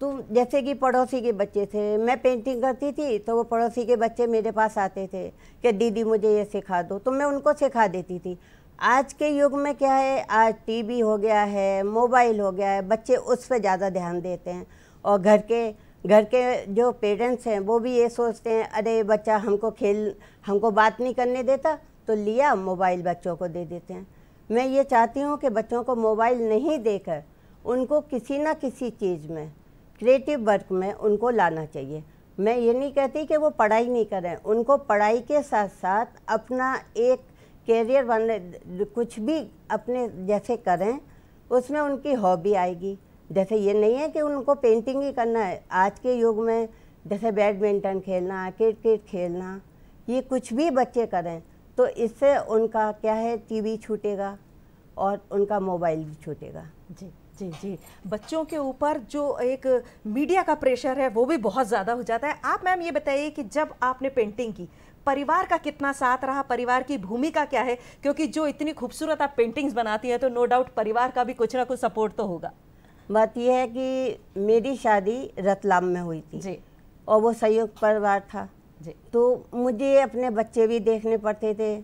तो जैसे कि पड़ोसी के बच्चे थे, मैं पेंटिंग करती थी तो वो पड़ोसी के बच्चे मेरे पास आते थे कि दीदी मुझे ये सिखा दो, तो मैं उनको सिखा देती थी। आज के युग में क्या है, आज टीवी हो गया है, मोबाइल हो गया है, बच्चे उस पर ज़्यादा ध्यान देते हैं। और घर के जो पेरेंट्स हैं वो भी ये सोचते हैं, अरे बच्चा हमको बात नहीं करने देता, तो लिया मोबाइल बच्चों को दे देते हैं। मैं ये चाहती हूँ कि बच्चों को मोबाइल नहीं देकर उनको किसी न किसी चीज़ में, क्रिएटिव वर्क में उनको लाना चाहिए। मैं ये नहीं कहती कि वो पढ़ाई नहीं करें, उनको पढ़ाई के साथ साथ अपना एक कैरियर बनने, कुछ भी अपने जैसे करें, उसमें उनकी हॉबी आएगी। जैसे ये नहीं है कि उनको पेंटिंग ही करना है, आज के युग में जैसे बैडमिंटन खेलना, क्रिकेट खेलना, ये कुछ भी बच्चे करें तो इससे उनका क्या है, टीवी छूटेगा और उनका मोबाइल भी छूटेगा। जी जी जी, बच्चों के ऊपर जो एक मीडिया का प्रेशर है वो भी बहुत ज़्यादा हो जाता है। आप मैम ये बताइए कि जब आपने पेंटिंग की, परिवार का कितना साथ रहा, परिवार की भूमिका क्या है? क्योंकि जो इतनी खूबसूरत आप पेंटिंग्स बनाती हैं तो नो डाउट परिवार का भी कुछ ना कुछ सपोर्ट तो होगा। बात यह है कि मेरी शादी रतलाम में हुई थी जी, और वो संयुक्त परिवार था जी, तो मुझे अपने बच्चे भी देखने पड़ते थे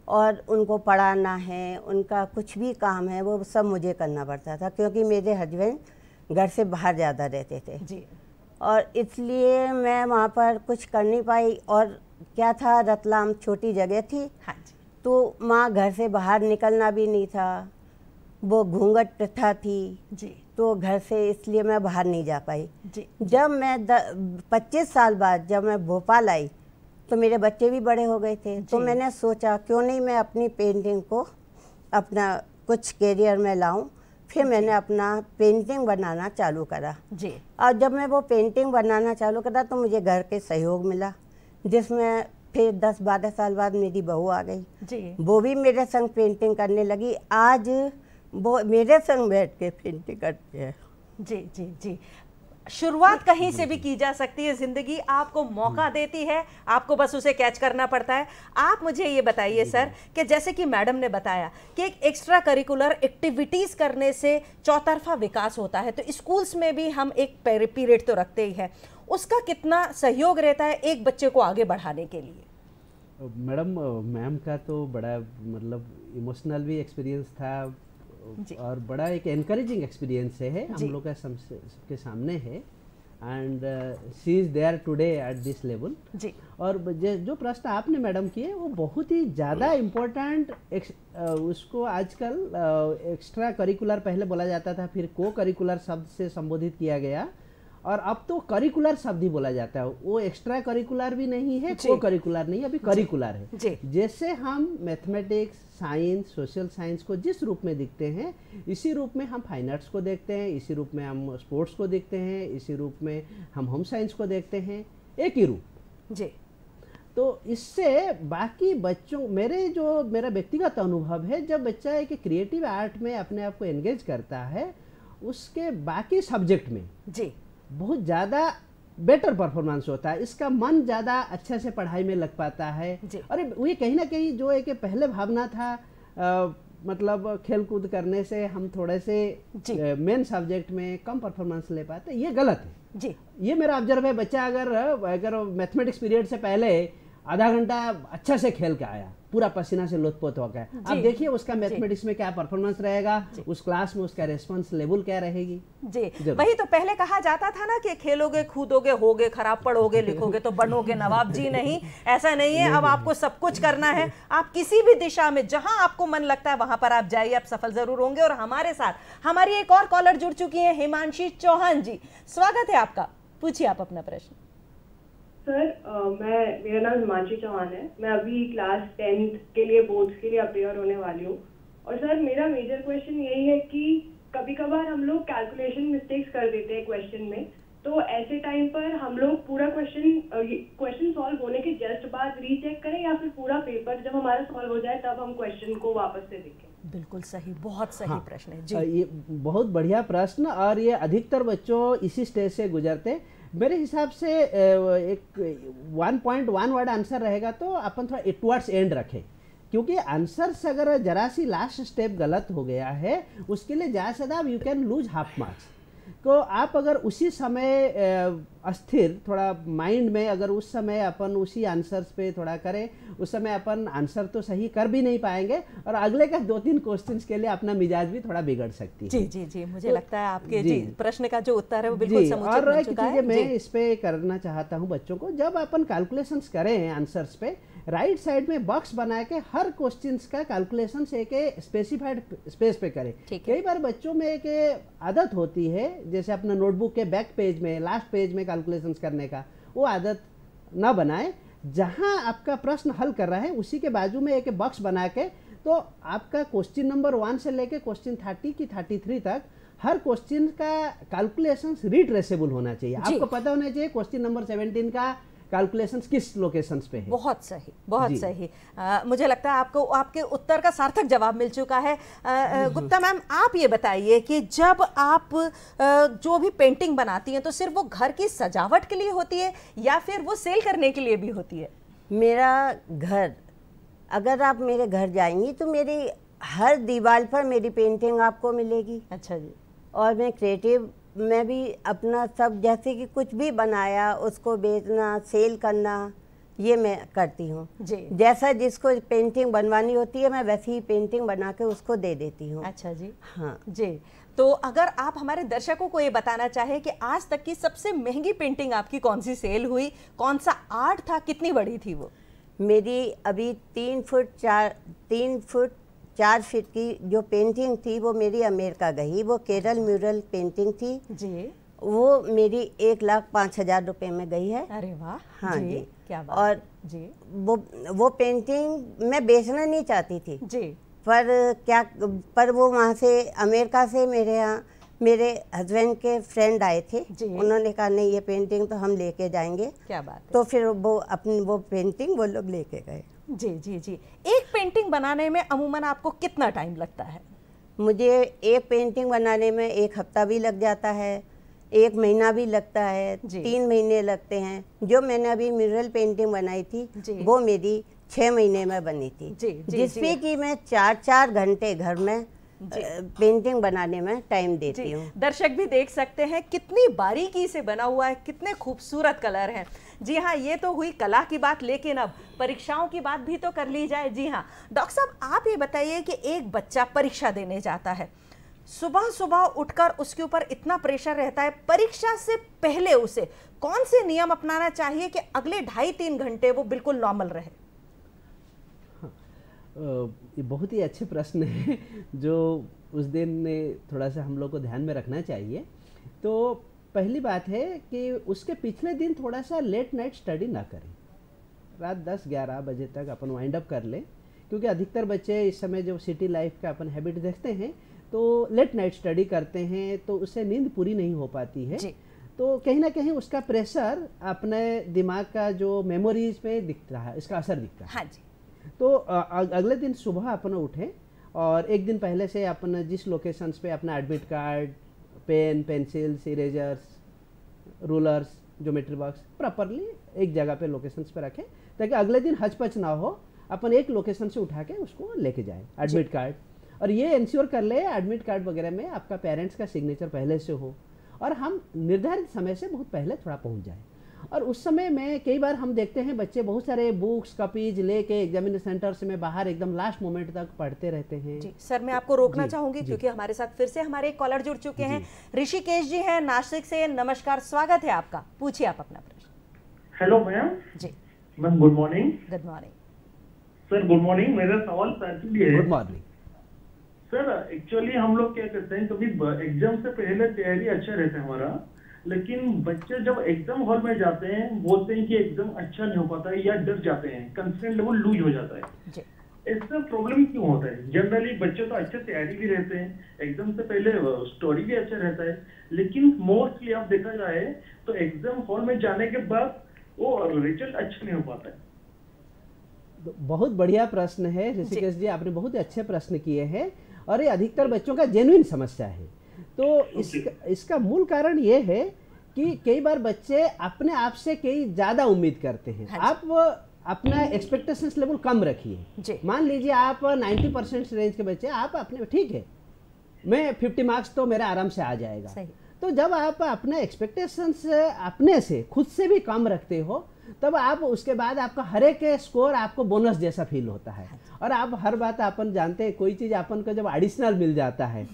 और उनको पढ़ाना है, उनका कुछ भी काम है वो सब मुझे करना पड़ता था, क्योंकि मेरे हस्बैंड घर से बाहर ज़्यादा रहते थे जी, और इसलिए मैं वहाँ पर कुछ कर नहीं पाई। और क्या था, रतलाम छोटी जगह थी, हाँ जी, तो माँ घर से बाहर निकलना भी नहीं था, वो घूंघट प्रथा थी, जी, तो घर से इसलिए मैं बाहर नहीं जा पाई। जी, जब मैं 25 साल बाद जब मैं भोपाल आई तो मेरे बच्चे भी बड़े हो गए थे, तो मैंने सोचा क्यों नहीं मैं अपनी पेंटिंग को अपना कुछ करियर में लाऊं। फिर मैंने अपना पेंटिंग बनाना चालू करा जी, और जब मैं वो पेंटिंग बनाना चालू करा तो मुझे घर के सहयोग मिला, जिसमें फिर 10-12 साल बाद मेरी बहू आ गई, जी, वो भी मेरे संग पेंटिंग करने लगी। आज वो मेरे संग बैठ के पेंटिंग करती है। जी, जी, जी। शुरुआत कहीं से भी की जा सकती है, जिंदगी आपको मौका देती है, आपको बस उसे कैच करना पड़ता है। आप मुझे ये बताइए सर कि जैसे कि मैडम ने बताया कि एक एक्स्ट्रा करिकुलर एक्टिविटीज़ करने से चौतरफा विकास होता है, तो स्कूल्स में भी हम एक पीरियड तो रखते ही हैं, उसका कितना सहयोग रहता है एक बच्चे को आगे बढ़ाने के लिए? मैडम, मैम का तो बड़ा मतलब इमोशनल भी एक्सपीरियंस था और बड़ा एक एनकरेजिंग एक्सपीरियंस है, हम लोग का सबके सामने है and she is there today at this level जी। और जो प्रश्न आपने मैडम किए वो बहुत ही ज़्यादा इम्पोर्टेंट, उसको आजकल एक्स्ट्रा करिकुलर पहले बोला जाता था, फिर को करिकुलर शब्द से संबोधित किया गया और अब तो करिकुलर शब्द ही बोला जाता है। वो एक्स्ट्रा करिकुलर भी नहीं है, को करिकुलर नहीं, अभी करिकुलर है। जैसे हम मैथमेटिक्स, साइंस, सोशल साइंस को जिस रूप में देखते हैं, इसी रूप में हम फाइन आर्ट्स को देखते हैं, इसी रूप में हम स्पोर्ट्स को देखते हैं, इसी रूप में हम होम साइंस को देखते हैं, एक ही रूप जी। तो इससे बाकी बच्चों, मेरा व्यक्तिगत अनुभव है, जब बच्चा एक क्रिएटिव आर्ट में अपने आप को एंगेज करता है, उसके बाकी सब्जेक्ट में जी बहुत ज़्यादा बेटर परफॉर्मेंस होता है, इसका मन ज़्यादा अच्छे से पढ़ाई में लग पाता है। और ये कहीं ना कहीं जो है कि पहले भावना था मतलब खेल कूद करने से हम थोड़े से मेन सब्जेक्ट में कम परफॉर्मेंस ले पाते, ये गलत है जी। ये मेरा ऑब्जर्व है। बच्चा अगर मैथमेटिक्स पीरियड से पहले आधा घंटा अच्छा से खेल के आया, पूरा पसीना से लुत्फुत हो गया, अब देखिए उसका मैथमेटिक्स में क्या परफॉर्मेंस रहेगा, उस क्लास में उसका रेस्पॉन्स लेवल क्या रहेगी जी। वही तो पहले कहा जाता था ना कि खेलोगे कूदोगे होगे खराब, पढ़ोगे लिखोगे तो बनोगे नवाब। जी नहीं, ऐसा नहीं है। अब आपको सब कुछ करना है, आप किसी भी दिशा में जहां आपको मन लगता है वहां पर आप जाइए, आप सफल जरूर होंगे। और हमारे साथ हमारी एक और कॉलर जुड़ चुकी है, हिमांशी चौहान जी, स्वागत है आपका, पूछिए आप अपना प्रश्न। सर मेरा नाम हिमांशी चौहान है, मैं अभी क्लास 10th के लिए बोर्ड्स के लिए अपेयर होने वाली हूँ। और सर मेरा मेजर क्वेश्चन यही है कि कभी कभार हम लोग कैलकुलेशन मिस्टेक्स कर देते हैं क्वेश्चन में, तो ऐसे टाइम पर हम लोग पूरा क्वेश्चन सॉल्व होने के जस्ट बाद रीचेक करें या फिर पूरा पेपर जब हमारा सॉल्व हो जाए तब हम क्वेश्चन को वापस से देखें? बिल्कुल सही, बहुत सही प्रश्न है जी। ये बहुत बढ़िया प्रश्न, और ये अधिकतर बच्चों इसी स्टेज से गुजरते। मेरे हिसाब से एक 1.1 वर्ड आंसर रहेगा तो अपन थोड़ा टुवर्ड्स एंड रखें, क्योंकि आंसर से अगर जरा सी लास्ट स्टेप गलत हो गया है उसके लिए ज़्यादा से ज़्यादा you can lose half marks. तो आप अगर उसी समय अस्थिर थोड़ा माइंड में अगर उस समय अपन उसी आंसर्स पे थोड़ा करें, उस समय अपन आंसर तो सही कर भी नहीं पाएंगे और अगले का 2-3 क्वेश्चंस के लिए अपना मिजाज भी थोड़ा बिगड़ सकती है। जी जी जी, मुझे लगता है आपके जी प्रश्न का जो उत्तर है वो बिल्कुल समुचित मिल चुका है। मैं इस पे करना चाहता हूँ बच्चों को, जब अपन कैलकुलेशंस करें आंसर्स पे, राइट साइड में बॉक्स बना के हर क्वेश्चंस का कैलकुलेशन एक स्पेसिफाइड स्पेस पे करें। कई बार बच्चों में एक आदत होती है, जैसे अपना नोटबुक के बैक पेज में, लास्ट पेज में कैलकुलेशंस करने का, वो आदत ना बनाए। जहां आपका प्रश्न हल कर रहा है उसी के बाजू में एक बॉक्स बना के तो आपका क्वेश्चन नंबर 1 से लेके क्वेश्चन 30 की 33 तक हर क्वेश्चन का कैलकुलेशन रिट्रेसेबल होना चाहिए। आपको पता होना चाहिए क्वेश्चन नंबर 17 का कैलकुलेशंस किस लोकेशंस पे है। बहुत सही, बहुत सही। मुझे लगता है आपको आपके उत्तर का सार्थक जवाब मिल चुका है। गुप्ता मैम, आप ये बताइए कि जब आप जो भी पेंटिंग बनाती हैं तो सिर्फ वो घर की सजावट के लिए होती है या फिर वो सेल करने के लिए भी होती है? मेरा घर, अगर आप मेरे घर जाएंगी तो मेरी हर दीवार पर मेरी पेंटिंग आपको मिलेगी। अच्छा जी। और मैं क्रिएटिव में भी अपना सब, जैसे कि कुछ भी बनाया उसको बेचना, सेल करना, ये मैं करती हूँ जी। जैसा जिसको पेंटिंग बनवानी होती है मैं वैसी ही पेंटिंग बना के उसको दे देती हूँ। अच्छा जी। हाँ जी। तो अगर आप हमारे दर्शकों को ये बताना चाहें कि आज तक की सबसे महंगी पेंटिंग आपकी कौन सी सेल हुई, कौन सा आर्ट था, कितनी बड़ी थी वो? मेरी अभी 3 फुट 4 फीट की जो पेंटिंग थी वो मेरी अमेरिका गई, वो केरल म्यूरल पेंटिंग थी जी। वो मेरी 1,05,000 रुपए में गई है। अरे वाह। हाँ जी, जी। क्या बात और जी। वो पेंटिंग मैं बेचना नहीं चाहती थी जी, पर वो वहाँ से अमेरिका से मेरे यहाँ मेरे हस्बैंड के फ्रेंड आए थे जी। उन्होंने कहा नहीं ये पेंटिंग तो हम लेके जाएंगे। क्या बात है। तो फिर वो अपनी वो पेंटिंग वो लोग लेके गए। जी जी जी। एक पेंटिंग बनाने में अमूमन आपको कितना टाइम लगता है? मुझे एक पेंटिंग बनाने में 1 हफ्ता भी लग जाता है, 1 महीना भी लगता है, 3 महीने लगते हैं। जो मैंने अभी म्यूरल पेंटिंग बनाई थी वो मेरी 6 महीने में बनी थी, जिसमें कि मैं 4-4 घंटे घर में पेंटिंग बनाने में टाइम देती हूँ। दर्शक भी देख सकते हैं कितनी बारीकी से बना हुआ है, कितने खूबसूरत कलर हैं। जी हाँ, ये तो हुई कला की बात, लेकिन अब परीक्षाओं की बात भी तो कर ली जाए। जी हाँ डॉक्टर साहब, आप ये बताइए कि एक बच्चा परीक्षा देने जाता है, सुबह सुबह उठकर उसके ऊपर इतना प्रेशर रहता है, परीक्षा से पहले उसे कौन से नियम अपनाना चाहिए कि अगले 2.5-3 घंटे वो बिल्कुल नॉर्मल रहे? ये बहुत ही अच्छे प्रश्न है जो उस दिन ने थोड़ा सा हम लोग को ध्यान में रखना चाहिए। तो पहली बात है कि उसके पिछले दिन थोड़ा सा लेट नाइट स्टडी ना करें, रात 10-11 बजे तक अपन वाइंड अप कर लें, क्योंकि अधिकतर बच्चे इस समय जो सिटी लाइफ का अपन हैबिट देखते हैं तो लेट नाइट स्टडी करते हैं तो उससे नींद पूरी नहीं हो पाती है। तो कहीं ना कहीं उसका प्रेशर अपने दिमाग का जो मेमोरीज पे दिख रहा है, इसका असर दिखता है। हाँ जी। तो अगले दिन सुबह अपन उठें और एक दिन पहले से अपन जिस लोकेशंस पे अपना admit card, pen, pencils, erasers, rulers, geometry box properly एक जगह पे लोकेशंस पे रखें ताकि अगले दिन हचपच ना हो, अपन एक लोकेशन से उठा के उसको लेके जाएं एडमिट कार्ड। और ये इंश्योर कर ले एडमिट कार्ड वगैरह में आपका पेरेंट्स का सिग्नेचर पहले से हो और हम निर्धारित समय से बहुत पहले थोड़ा पहुंच जाएं। और उस समय में कई बार हम देखते हैं बच्चे बहुत सारे बुक्स कॉपीज लेके एग्जामिनेशन सेंटर से में बाहर एकदम लास्ट मोमेंट तक पढ़ते रहते हैं। जी सर, मैं आपको रोकना चाहूंगी क्योंकि हमारे साथ फिर से हमारे एक कॉलर जुड़ चुके हैं। ऋषिकेश जी हैं नासिक से। नमस्कार, स्वागत है आपका, पूछिए आप अपना प्रश्न। Hello ma'am. जी ma'am, good morning. Good morning sir. Good morning. मेरा सवाल सर के लिए है। Good morning sir. एक्चुअली हम लोग क्या करते हैं, कभी एग्जाम से पहले तैयारी अच्छा रहता है हमारा, लेकिन बच्चे जब एग्जाम हॉल में जाते हैं बोलते हैं कि एग्जाम अच्छा नहीं हो पाता है या डर जाते हैं, कॉन्फिडेंस लेवल लूज हो जाता है। इससे प्रॉब्लम क्यों होता है? जनरली बच्चे तो अच्छे तैयारी भी रहते हैं, एग्जाम से पहले स्टोरी भी अच्छा रहता है, लेकिन मोस्टली आप देखा जाए तो एग्जाम हॉल में जाने के बाद वो रिजल्ट अच्छा नहीं हो पाता है। बहुत बढ़िया प्रश्न है ऋषिकेश जी, आपने बहुत अच्छे प्रश्न किए हैं और ये अधिकतर बच्चों का जेन्युइन समस्या है। तो इसका मूल कारण ये है कि कई बार बच्चे अपने आप से कई ज्यादा उम्मीद करते हैं। आप अपना एक्सपेक्टेशंस लेवल कम रखिए। मान लीजिए आप 90% रेंज के बच्चे, आप अपने ठीक है मैं 50 मार्क्स तो मेरा आराम से आ जाएगा। तो जब आप अपने एक्सपेक्टेशंस अपने से खुद से भी कम रखते हो तब आप उसके बाद आपका हर एक स्कोर आपको बोनस जैसा फील होता है। और आप हर बात अपन जानते हैं, कोई चीज अपन को जब एडिशनल मिल जाता है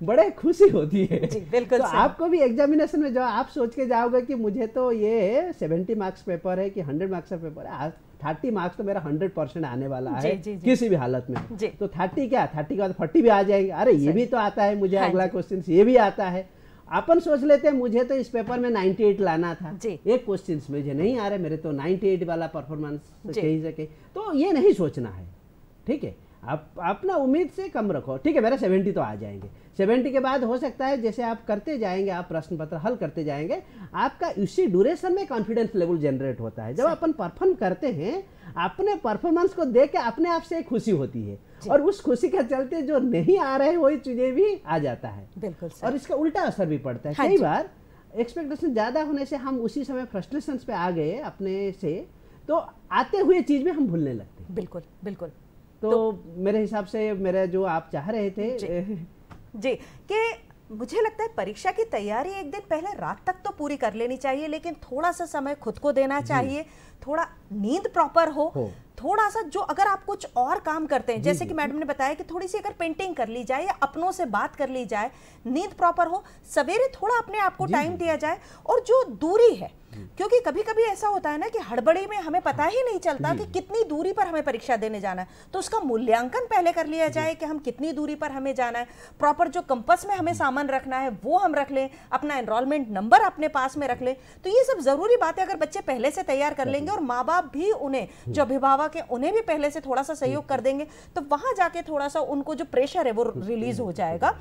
बड़े खुशी होती है। तो आपको भी एग्जामिनेशन में जो आप सोच के जाओगे कि मुझे तो ये 70 मार्क्स पेपर है कि 100 मार्क्स का पेपर है, 30 मार्क्स तो मेरा 100% आने वाला है किसी भी हालत में। तो 30 क्या 30 के बाद 40 भी आ जाएंगे, अरे ये भी तो आता है मुझे, अगला क्वेश्चन ये भी आता है। अपन सोच लेते हैं मुझे तो इस पेपर में 98 लाना था, एक क्वेश्चन मुझे नहीं आ रहा, मेरे तो 98 वाला परफॉर्मेंस कहीं से कहीं। तो ये नहीं सोचना है, ठीक है। आप अपना उम्मीद से कम रखो, ठीक है मेरा 70 तो आ जाएंगे, 70 के बाद हो सकता है जैसे आप करते जाएंगे, आप प्रश्न पत्र हल करते जाएंगे, आपका उसी ड्यूरेशन में कॉन्फिडेंस लेवल जनरेट होता है। जब अपन परफॉर्म करते हैं, अपने परफॉर्मेंस को देख के अपने आप से एक खुशी होती है, और उस खुशी के चलते जो नहीं आ रहे वही चीजें भी आ जाता है। बिल्कुल और इसका उल्टा असर भी पड़ता है। हाँ कई बार एक्सपेक्टेशन ज्यादा होने से हम उसी समय फ्रस्ट्रेशन पे आ गए अपने से, तो आते हुए चीज में हम भूलने लगते हैं। बिल्कुल बिल्कुल। तो मेरे हिसाब से मेरा जो आप चाह रहे थे जी कि मुझे लगता है परीक्षा की तैयारी एक दिन पहले रात तक तो पूरी कर लेनी चाहिए, लेकिन थोड़ा सा समय खुद को देना चाहिए, थोड़ा नींद प्रॉपर हो, थोड़ा सा जो अगर आप कुछ और काम करते हैं, जैसे कि मैडम ने बताया कि थोड़ी सी अगर पेंटिंग कर ली जाए या अपनों से बात कर ली जाए, नींद प्रॉपर हो, सवेरे थोड़ा अपने आप को टाइम दिया जाए, और जो दूरी है, क्योंकि कभी कभी ऐसा होता है ना कि हड़बड़ी में हमें पता ही नहीं चलता कि कितनी दूरी पर हमें परीक्षा देने जाना है, तो उसका मूल्यांकन पहले कर लिया जाए कि हम कितनी दूरी पर हमें जाना है, प्रॉपर जो कंपास में हमें सामान रखना है वो हम रख लें, अपना एनरोलमेंट नंबर अपने पास में रख लें। तो ये सब जरूरी बातें अगर बच्चे पहले से तैयार कर लेंगे और माँ बाप भी उन्हें, जो अभिभावक है उन्हें भी पहले से थोड़ा सा सहयोग कर देंगे, तो वहां जाके थोड़ा सा उनको जो प्रेशर है वो रिलीज हो जाएगा।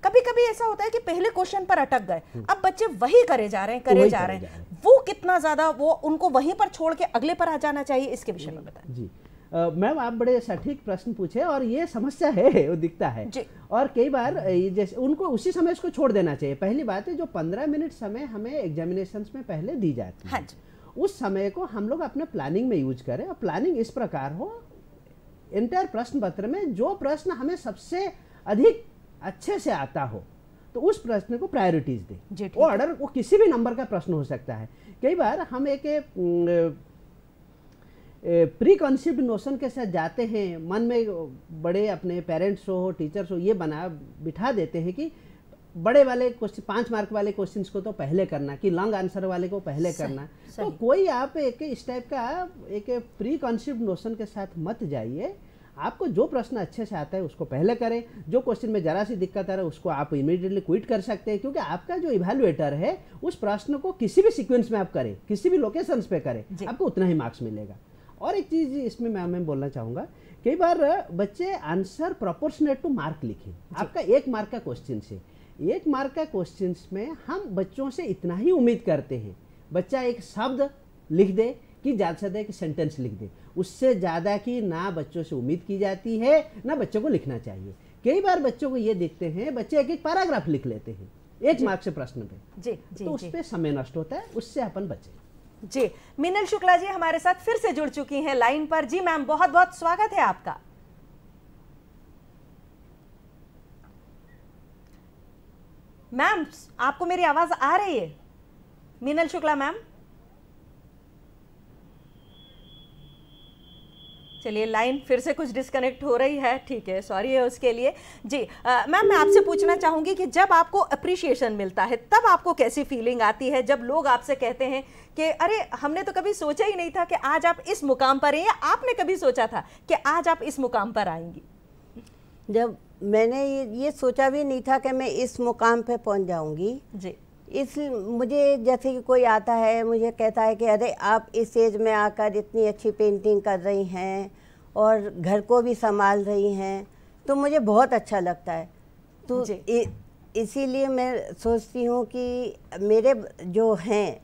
कभी कभी ऐसा होता है कि पहले क्वेश्चन पर अटक गए, अब बच्चे वही करे जा रहे हैं, वो कितना ज्यादा वो उनको वहीं पर छोड़ के अगले पर आ जाना चाहिए, इसके विषय में बताएं। जी मैम, आप बड़े सटीक प्रश्न पूछे, और ये समस्या है, वो दिखता है। और कई बार जैसे उनको उसी समय इसको छोड़ देना चाहिए। पहली बात है, जो 15 मिनट समय हमें एग्जामिनेशंस में पहले दी जाती है, उस समय को हम लोग अपने प्लानिंग में यूज करें। और प्लानिंग इस प्रकार हो, एंटायर प्रश्न पत्र में जो प्रश्न हमें सबसे अधिक अच्छे से आता हो, तो उस प्रश्न को प्रायोरिटीज दें। वो ऑर्डर वो किसी भी नंबर का प्रश्न हो सकता है। कई बार हम एक प्री कॉन्सेप्ट नोशन के साथ जाते हैं, मन में बड़े अपने पेरेंट्स हो, टीचर्स हो, ये बिठा देते हैं कि बड़े वाले क्वेश्चन, 5 मार्क वाले क्वेश्चंस को तो पहले करना, कि लॉन्ग आंसर वाले को पहले करना। तो कोई आप एक इस टाइप का एक प्री कॉन्सेप्ट नोशन के साथ मत जाइए। आपको जो प्रश्न अच्छे से आता है उसको पहले करें, जो क्वेश्चन में जरा सी दिक्कत आ रहा है उसको आप इमीडिएटली क्विट कर सकते हैं, क्योंकि आपका जो इवैल्यूएटर है उस प्रश्न को किसी भी सीक्वेंस में आप करें, किसी भी लोकेशंस पे करें, आपको उतना ही मार्क्स मिलेगा। और एक चीज इसमें मैं बोलना चाहूँगा, कई बार बच्चे आंसर प्रोपोर्शनेट टू मार्क लिखें। आपका 1 मार्क का क्वेश्चन से, 1 मार्क का क्वेश्चन में हम बच्चों से इतना ही उम्मीद करते हैं, बच्चा एक शब्द लिख दे कि ज़्यादा से ज़्यादा एक सेंटेंस लिख दे, उससे ज़्यादा की ना बच्चों से उम्मीद की जाती है, ना बच्चों को लिखना चाहिए। कई बार बच्चों को ये देखते हैं, बच्चे एक पैराग्राफ लिख लेते हैं 1 मार्क से प्रश्न पे, तो उस पर समय नष्ट होता है, उससे अपन बचें। जी, मीनल शुक्ला जी हमारे साथ फिर से जुड़ चुकी हैं लाइन पर। जी मैम, बहुत बहुत स्वागत है आपका। मैम, आपको मेरी आवाज आ रही है? मीनल शुक्ला मैम, चलिए लाइन फिर से कुछ डिस्कनेक्ट हो रही है, ठीक है, सॉरी है उसके लिए। जी मैम, मैं आपसे पूछना चाहूंगी कि जब आपको अप्रिशिएशन मिलता है तब आपको कैसी फीलिंग आती है, जब लोग आपसे कहते हैं कि अरे हमने तो कभी सोचा ही नहीं था कि आज आप इस मुकाम पर हैं, या आपने कभी सोचा था कि आज आप इस मुकाम पर आएंगी? जब मैंने ये सोचा भी नहीं था कि मैं इस मुकाम पे पहुंच जाऊंगी। जी, मुझे जैसे कि कोई आता है, मुझे कहता है कि अरे आप इस एज में आकर इतनी अच्छी पेंटिंग कर रही हैं और घर को भी संभाल रही हैं, तो मुझे बहुत अच्छा लगता है। तो इसीलिए मैं सोचती हूँ कि मेरे जो हैं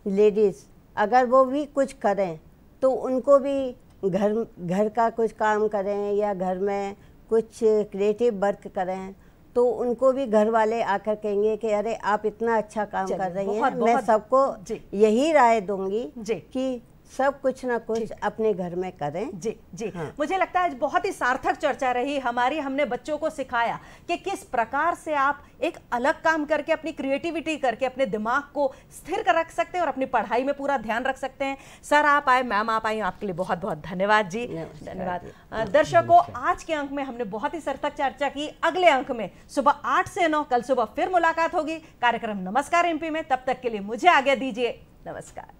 लेडीज़, अगर वो भी कुछ करें तो उनको भी घर का कुछ काम करें या घर में कुछ क्रिएटिव वर्क करें, तो उनको भी घर वाले आकर कहेंगे कि अरे आप इतना अच्छा काम कर रही हैं। मैं सबको यही राय दूंगी कि सब कुछ ना कुछ अपने घर में करें। जी जी, हाँ। मुझे लगता है आज बहुत ही सार्थक चर्चा रही हमारी। हमने बच्चों को सिखाया कि किस प्रकार से आप एक अलग काम करके, अपनी क्रिएटिविटी करके अपने दिमाग को स्थिर कर रख सकते हैं और अपनी पढ़ाई में पूरा ध्यान रख सकते हैं। सर आप आए, मैम आप आई, आपके लिए बहुत बहुत धन्यवाद जी। धन्यवाद। दर्शकों, आज के अंक में हमने बहुत ही सार्थक चर्चा की। अगले अंक में सुबह 8 से 9 कल सुबह फिर मुलाकात होगी कार्यक्रम नमस्कार एमपी में। तब तक के लिए मुझे आज्ञा दीजिए, नमस्कार।